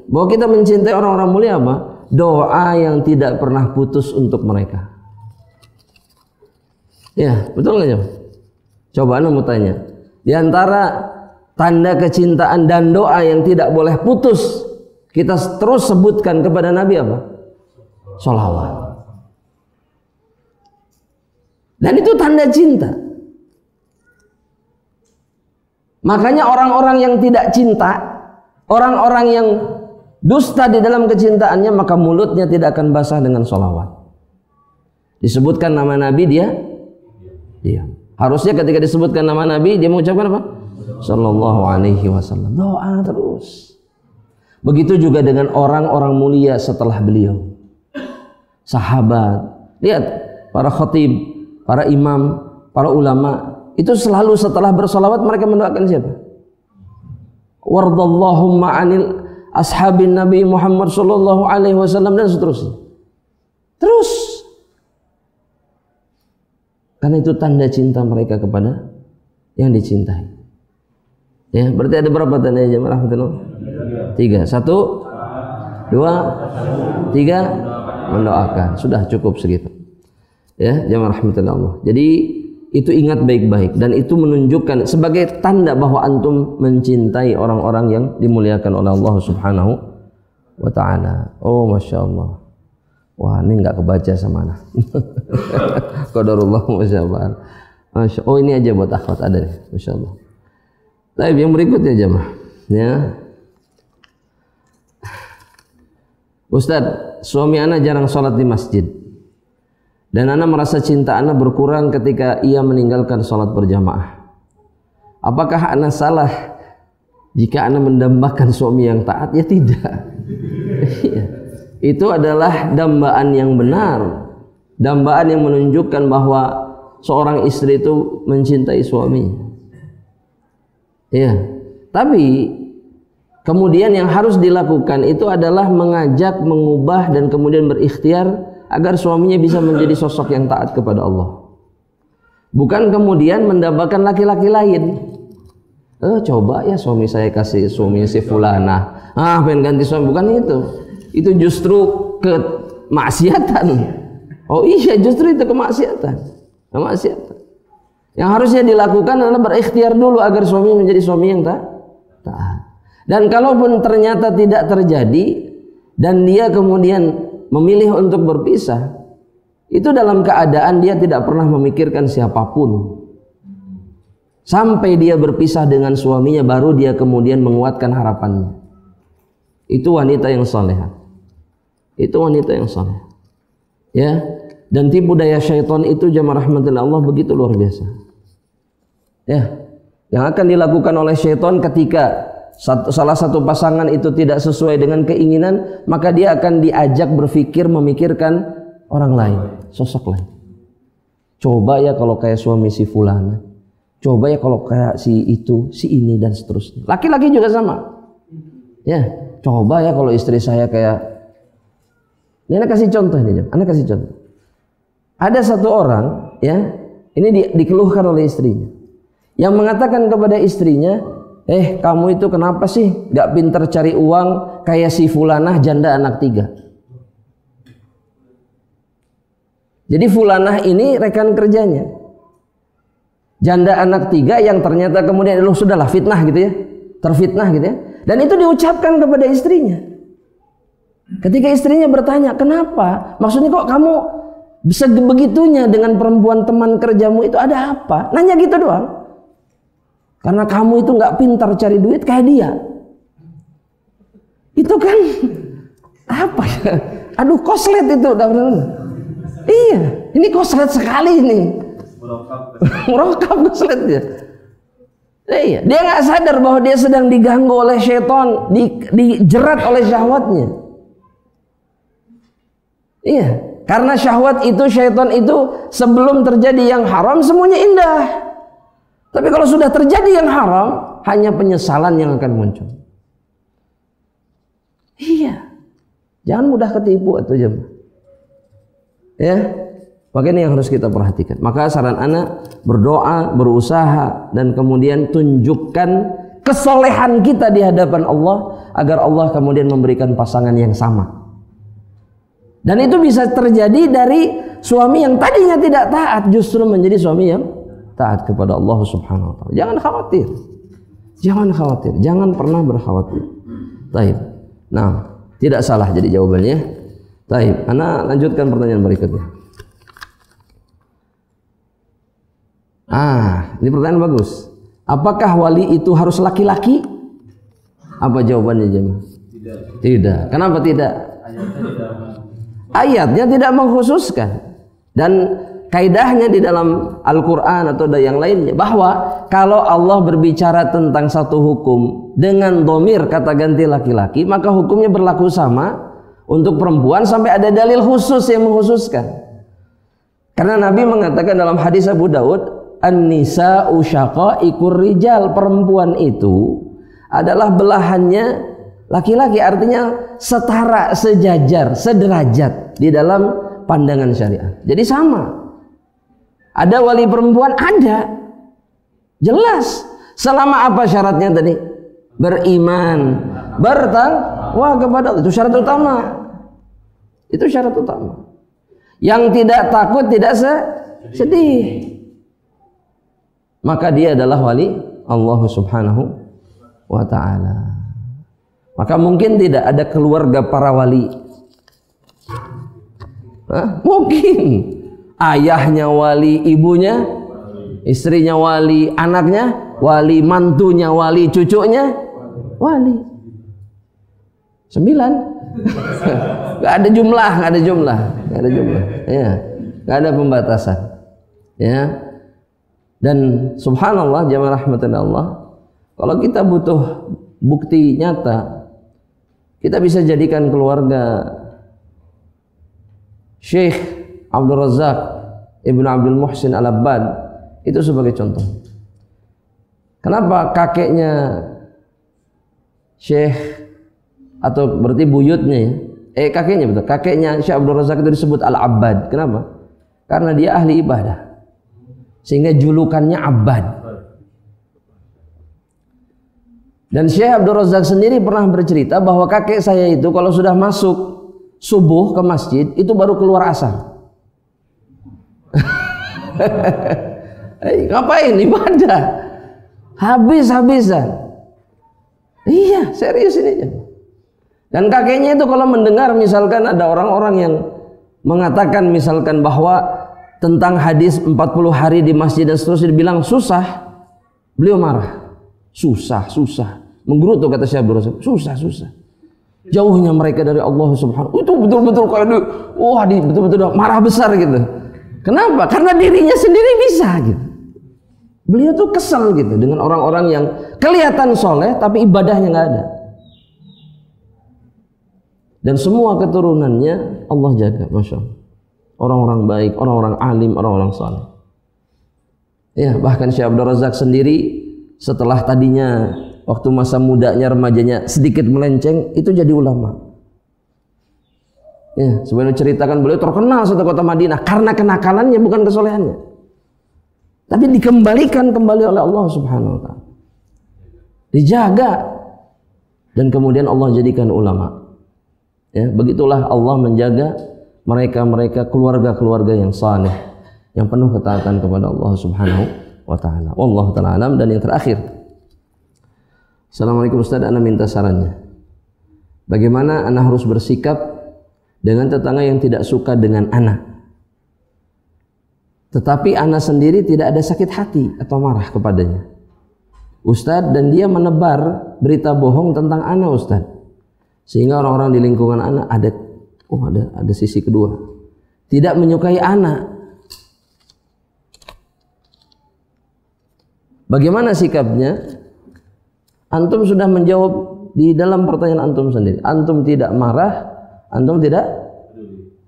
bahwa kita mencintai orang-orang mulia apa? Doa yang tidak pernah putus untuk mereka. Ya, betul nggak jemaah? Coba anda mau tanya, di antara tanda kecintaan dan doa yang tidak boleh putus, kita terus sebutkan kepada Nabi apa? Sholawat. Dan itu tanda cinta. Makanya orang-orang yang tidak cinta, orang-orang yang dusta di dalam kecintaannya, maka mulutnya tidak akan basah dengan sholawat. Disebutkan nama Nabi, dia diam. Harusnya ketika disebutkan nama Nabi, dia mengucapkan apa? Sallallahu alaihi wasallam. Doa terus. Begitu juga dengan orang-orang mulia setelah beliau. Sahabat. Lihat, para khatib, para imam, para ulama, itu selalu setelah bersolawat mereka mendoakan siapa? Wardallahumma anil ashabin Nabi Muhammad sallallahu alaihi wasallam, dan seterusnya. Terus. Karena itu tanda cinta mereka kepada yang dicintai. Ya, berarti ada berapa tanda jemaah rahmatullah? 3. 1, 2, 3, mendoakan. Sudah cukup segitu. Ya, jemaah rahmatullah Allah. Jadi itu ingat baik-baik, dan itu menunjukkan sebagai tanda bahwa antum mencintai orang-orang yang dimuliakan oleh Allah Subhanahu wa taala. Oh, Masya Allah. Wah, ini nggak kebaca sama anak. Qadarullah, Masya Allah. Oh, ini aja buat akhwat ada nih, Masya Allah. Baik, yang berikutnya jemaah. Ya. Ustadz, suami anak jarang sholat di masjid, dan anak merasa cinta anak berkurang ketika ia meninggalkan sholat berjamaah. Apakah anak salah jika anak mendambakan suami yang taat? Ya tidak. Itu adalah dambaan yang benar, dambaan yang menunjukkan bahwa seorang istri itu mencintai suaminya. Ya, tapi kemudian yang harus dilakukan itu adalah mengajak, mengubah dan kemudian berikhtiar agar suaminya bisa menjadi sosok yang taat kepada Allah. Bukan kemudian mendapatkan laki-laki lain. Coba ya suami saya kasih suami si fulana. Pengen ganti suami, bukan itu. Itu justru kemaksiatan. Oh iya, justru itu kemaksiatan. Kemaksiatan. Yang harusnya dilakukan adalah berikhtiar dulu agar suami menjadi suami yang taat. Dan kalaupun ternyata tidak terjadi dan dia kemudian memilih untuk berpisah, itu dalam keadaan dia tidak pernah memikirkan siapapun. Sampai dia berpisah dengan suaminya baru dia kemudian menguatkan harapannya. Itu wanita yang salehah. Itu wanita yang salehah. Ya, dan tipu daya syaitan itu jamaah rahmatillah Allah begitu luar biasa. Ya, yang akan dilakukan oleh syaitan ketika salah satu pasangan itu tidak sesuai dengan keinginan, maka dia akan diajak berpikir memikirkan orang lain, sosok lain. Coba ya kalau kayak suami si fulana, coba ya kalau kayak si itu, si ini dan seterusnya. Laki-laki juga sama. Ya, coba ya kalau istri saya kayak. Ini anak kasih contoh ini, anak kasih contoh. Ada satu orang, ya, ini dikeluhkan oleh istrinya, yang mengatakan kepada istrinya, kamu itu kenapa sih gak pinter cari uang kayak si fulanah janda anak 3. Jadi fulanah ini rekan kerjanya, janda anak 3 yang ternyata kemudian sudahlah fitnah gitu ya, terfitnah gitu ya. Dan itu diucapkan kepada istrinya. Ketika istrinya bertanya, kenapa? Maksudnya kok kamu bisa begitunya dengan perempuan teman kerjamu itu, ada apa? Nanya gitu doang. Karena kamu itu gak pintar cari duit kayak dia. Itu kan apa ya? Aduh, koslet itu. Iya, ini koslet sekali ini. Merokap koslet ya. Iya, dia gak sadar bahwa dia sedang diganggu oleh syaitan, dijerat oleh syahwatnya. Iya, karena syahwat itu, syaitan itu sebelum terjadi yang haram semuanya indah. Tapi kalau sudah terjadi yang haram, hanya penyesalan yang akan muncul. Iya, jangan mudah ketipu atau jemaah. Ya, maka ini yang harus kita perhatikan. Maka saran anak, berdoa, berusaha, dan kemudian tunjukkan kesolehan kita di hadapan Allah, agar Allah kemudian memberikan pasangan yang sama. Dan itu bisa terjadi dari suami yang tadinya tidak taat justru menjadi suami yang taat kepada Allah Subhanahu wa taala. Jangan khawatir. Jangan khawatir, jangan pernah berkhawatir. Baik. Nah, tidak salah jadi jawabannya. Baik, ana lanjutkan pertanyaan berikutnya. Ini pertanyaan bagus. Apakah wali itu harus laki-laki? Apa jawabannya, jemaah? Tidak. Kenapa tidak? Ayatnya tidak mengkhususkan, dan kaidahnya di dalam Al-Quran atau yang lainnya bahwa kalau Allah berbicara tentang satu hukum dengan dhamir kata ganti laki-laki, maka hukumnya berlaku sama untuk perempuan sampai ada dalil khusus yang mengkhususkan. Karena Nabi mengatakan dalam hadis Abu Daud, an-nisa'u syaqa'iqur rijal, perempuan itu adalah belahannya laki-laki, artinya setara, sejajar, sederajat di dalam pandangan syariat. Jadi sama. Ada wali perempuan? Ada. Jelas. Selama apa syaratnya tadi? Beriman, bertakwa kepada Allah. Itu syarat utama. Itu syarat utama. Yang tidak takut, tidak sedih, maka dia adalah wali Allah Subhanahu wa ta'ala. Maka mungkin tidak ada keluarga para wali. Mungkin ayahnya wali, ibunya, istrinya wali, anaknya wali, mantunya wali, cucunya wali. 9. Gak ada jumlah, gak ada jumlah, gak ada jumlah. Ya, gak ada pembatasan. Ya. Dan subhanallah jamaah rahmatullah Allah, kalau kita butuh bukti nyata, kita bisa jadikan keluarga Syekh Abdul Razak Ibnu Abdul Muhsin Al-Abbad itu sebagai contoh. Kenapa kakeknya Syekh atau berarti buyutnya ya. Kakeknya betul. Kakeknya Syekh Abdul Razak itu disebut Al-Abbad. Kenapa? Karena dia ahli ibadah. Sehingga julukannya Abbad. Dan Syekh Abdul Razak sendiri pernah bercerita bahwa kakek saya itu kalau sudah masuk subuh ke masjid itu baru keluar asar. Ngapain? Ibadah. Habis-habisan. Iya, serius ini. Dan kakeknya itu kalau mendengar misalkan ada orang-orang yang mengatakan misalkan bahwa tentang hadis 40 hari di masjid dan seterusnya dibilang susah, beliau marah. Susah. Menggerutu kata Syekh Abdul Razak. Susah. Jauhnya mereka dari Allah Subhanahu. Itu betul-betul kayak betul-betul marah besar gitu. Kenapa? Karena dirinya sendiri bisa gitu. Beliau tuh kesel gitu dengan orang-orang yang kelihatan soleh tapi ibadahnya nggak ada. Dan semua keturunannya Allah jaga, masya Allah. Orang-orang baik, orang-orang alim, orang-orang saleh. Ya, bahkan Syekh Abdul Razak sendiri setelah tadinya waktu masa mudanya, remajanya sedikit melenceng, itu jadi ulama. Ya, sebenarnya ceritakan beliau terkenal satu kota Madinah karena kenakalannya bukan kesolehannya. Tapi dikembalikan kembali oleh Allah Subhanahu wa taala. Dijaga dan kemudian Allah jadikan ulama. Ya, begitulah Allah menjaga mereka keluarga-keluarga yang saleh, yang penuh ketaatan kepada Allah Subhanahu wa taala. Wallahu taala alam. Dan yang terakhir. Assalamualaikum Ustaz, ana minta sarannya. Bagaimana ana harus bersikap dengan tetangga yang tidak suka dengan ana? Tetapi ana sendiri tidak ada sakit hati atau marah kepadanya. Ustaz, dan dia menebar berita bohong tentang ana, Ustaz. Sehingga orang-orang di lingkungan anak ada sisi kedua, tidak menyukai anak. Bagaimana sikapnya? Antum sudah menjawab di dalam pertanyaan antum sendiri. Antum tidak marah, antum tidak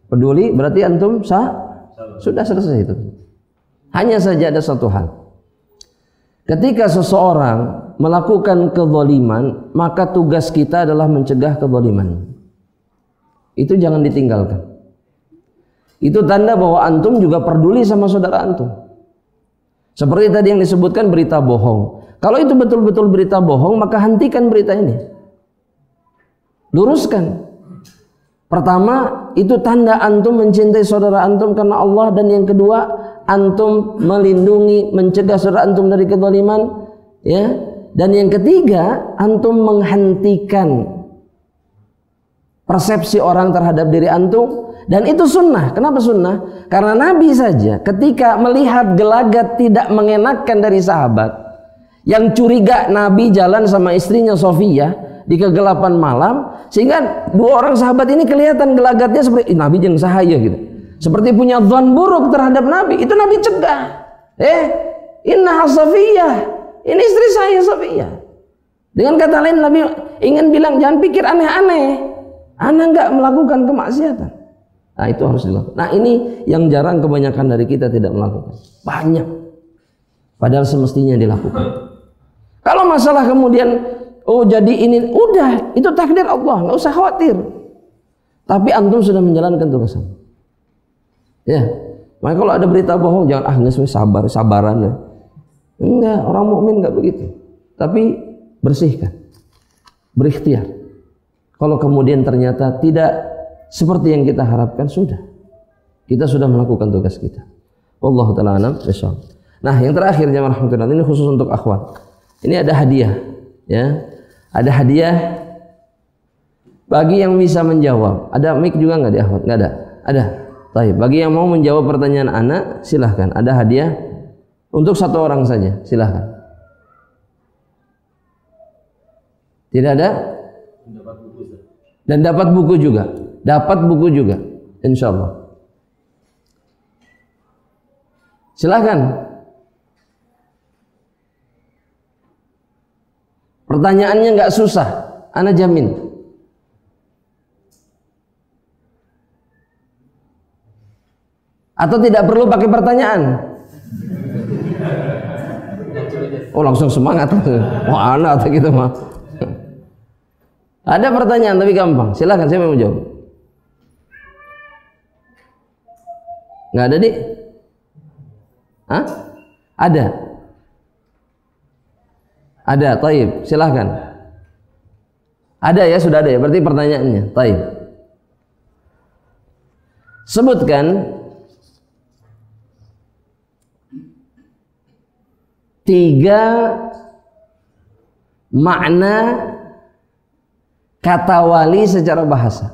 peduli, berarti antum sudah selesai itu. Hanya saja ada satu hal. Ketika seseorang melakukan kezaliman, maka tugas kita adalah mencegah kezaliman. Itu jangan ditinggalkan. Itu tanda bahwa antum juga peduli sama saudara antum. Seperti tadi yang disebutkan berita bohong. Kalau itu betul-betul berita bohong, maka hentikan berita ini. Luruskan. Pertama, itu tanda antum mencintai saudara antum karena Allah. Dan yang kedua, antum melindungi, mencegah saudara antum dari kezaliman, ya. Dan yang ketiga, antum menghentikan persepsi orang terhadap diri antum. Dan itu sunnah. Kenapa sunnah? Karena Nabi saja ketika melihat gelagat tidak mengenakkan dari sahabat, yang curiga Nabi jalan sama istrinya Sofiyah di kegelapan malam, sehingga dua orang sahabat ini kelihatan gelagatnya seperti Nabi jeung sahaya gitu, seperti punya dzan buruk terhadap Nabi. Itu Nabi cegah. Inna Sofiyah, ini istri saya Sofiyah. Dengan kata lain Nabi ingin bilang jangan pikir aneh-aneh, ana enggak melakukan kemaksiatan. Nah itu harus dilakukan. Nah ini yang jarang kebanyakan dari kita tidak melakukan. Banyak. Padahal semestinya dilakukan. Kalau masalah kemudian jadi ini, udah itu takdir Allah, nggak usah khawatir. Tapi antum sudah menjalankan tugas. Ya, makanya kalau ada berita bohong jangan sabaran ya. Enggak, orang mukmin enggak begitu. Tapi bersihkan, berikhtiar. Kalau kemudian ternyata tidak seperti yang kita harapkan, kita sudah melakukan tugas kita. Wallahu ta'ala alam bishawab. Nah, yang terakhir jamaah rahmatullah, ini khusus untuk akhwat. Ini ada hadiah, ya. Ada hadiah bagi yang bisa menjawab. Ada mic juga nggak di akhwat? Nggak ada. Ada. Baik. Bagi yang mau menjawab pertanyaan anak, silahkan. Ada hadiah untuk satu orang saja. Silahkan. Tidak ada? Dan dapat buku juga. Dapat buku juga, insya Allah. Silahkan. Pertanyaannya nggak susah, ana jamin. Atau tidak perlu pakai pertanyaan? Oh langsung semangat. Wah ana atau gitu mah. Ada pertanyaan tapi gampang. Silakan, siapa yang mau jawab? Nggak ada, Dik? Hah? Ada? Ada, taib. Silakan. Ada ya, sudah ada ya. Berarti pertanyaannya, taib. Sebutkan 3 makna kata wali secara bahasa.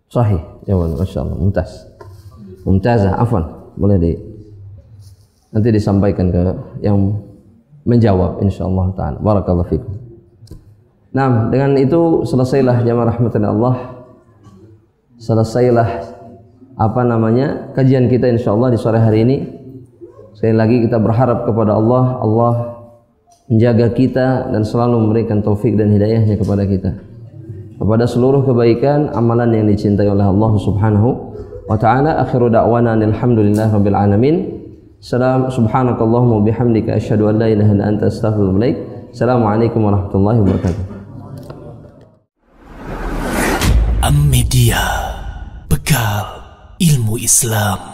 Sahih, jawaban, Masya Allah, mumtazah, afwan, boleh nanti disampaikan ke yang menjawab, insyaallah ta'ala. Barakallahu fikum. Nah, dengan itu selesailah jamaah rahmatan Allah. Selesailah kajian kita insyaallah di sore hari ini. Sekali lagi kita berharap kepada Allah, Allah menjaga kita dan selalu memberikan taufik dan hidayahnya kepada kita, kepada seluruh kebaikan amalan yang dicintai oleh Allah Subhanahu wa ta'ala. Akhiru da'wana alhamdulillah rabbil alamin. Subhanakallahumma bihamdika asyhadu an la ilaha illa anta astaghfiruka wa atubu ilaik. Assalamualaikum warahmatullahi wabarakatuh. Am Media, bekal ilmu Islam.